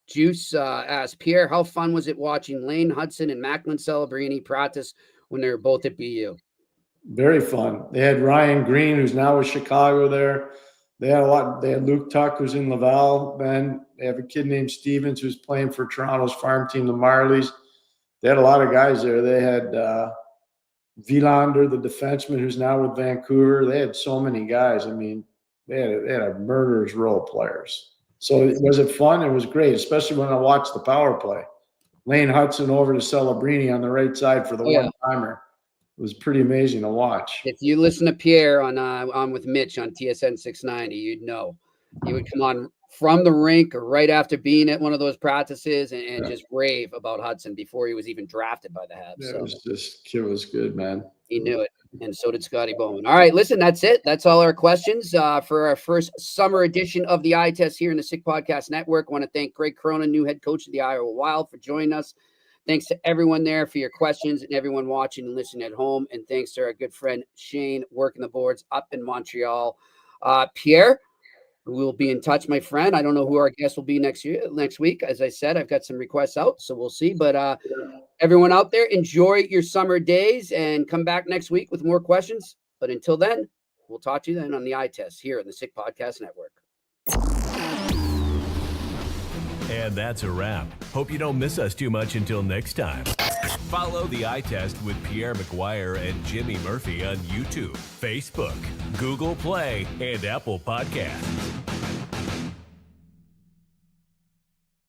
Juice asked, Pierre, how fun was it watching Lane Hudson and Macklin Celebrini practice when they were both at BU? Very fun. They had Ryan Green, who's now with Chicago there. They had a lot. They had Luke Tuck, who's in Laval. Then they have a kid named Stevens, who's playing for Toronto's farm team, the Marlies. They had a lot of guys there. They had Vilander, the defenseman, who's now with Vancouver. They had so many guys. I mean, they had a murderer's row of players. So was it fun? It was great, especially when I watched the power play. Lane Hudson over to Celebrini on the right side for the one-timer. It was pretty amazing to watch. If you listen to Pierre on with Mitch on TSN 690, you'd know. He would come on from the rink or right after being at one of those practices and just rave about Hudson before he was even drafted by the Habs. It was good, man. He knew it. And so did Scotty Bowman. All right, listen, that's it. That's all our questions for our first summer edition of the Eye Test here in the Sick Podcast Network. I want to thank Greg Cronin, new head coach of the Iowa Wild, for joining us. Thanks to everyone there for your questions and everyone watching and listening at home. And thanks to our good friend Shane working the boards up in Montreal. Pierre, we'll be in touch, my friend. I don't know who our guest will be next week. As I said, I've got some requests out, so we'll see. But everyone out there, enjoy your summer days and come back next week with more questions. But until then, we'll talk to you then on the Eye Test here on the Sick Podcast Network. And that's a wrap. Hope you don't miss us too much until next time. Follow the Eye Test with Pierre McGuire and Jimmy Murphy on YouTube, Facebook, Google Play, and Apple Podcasts.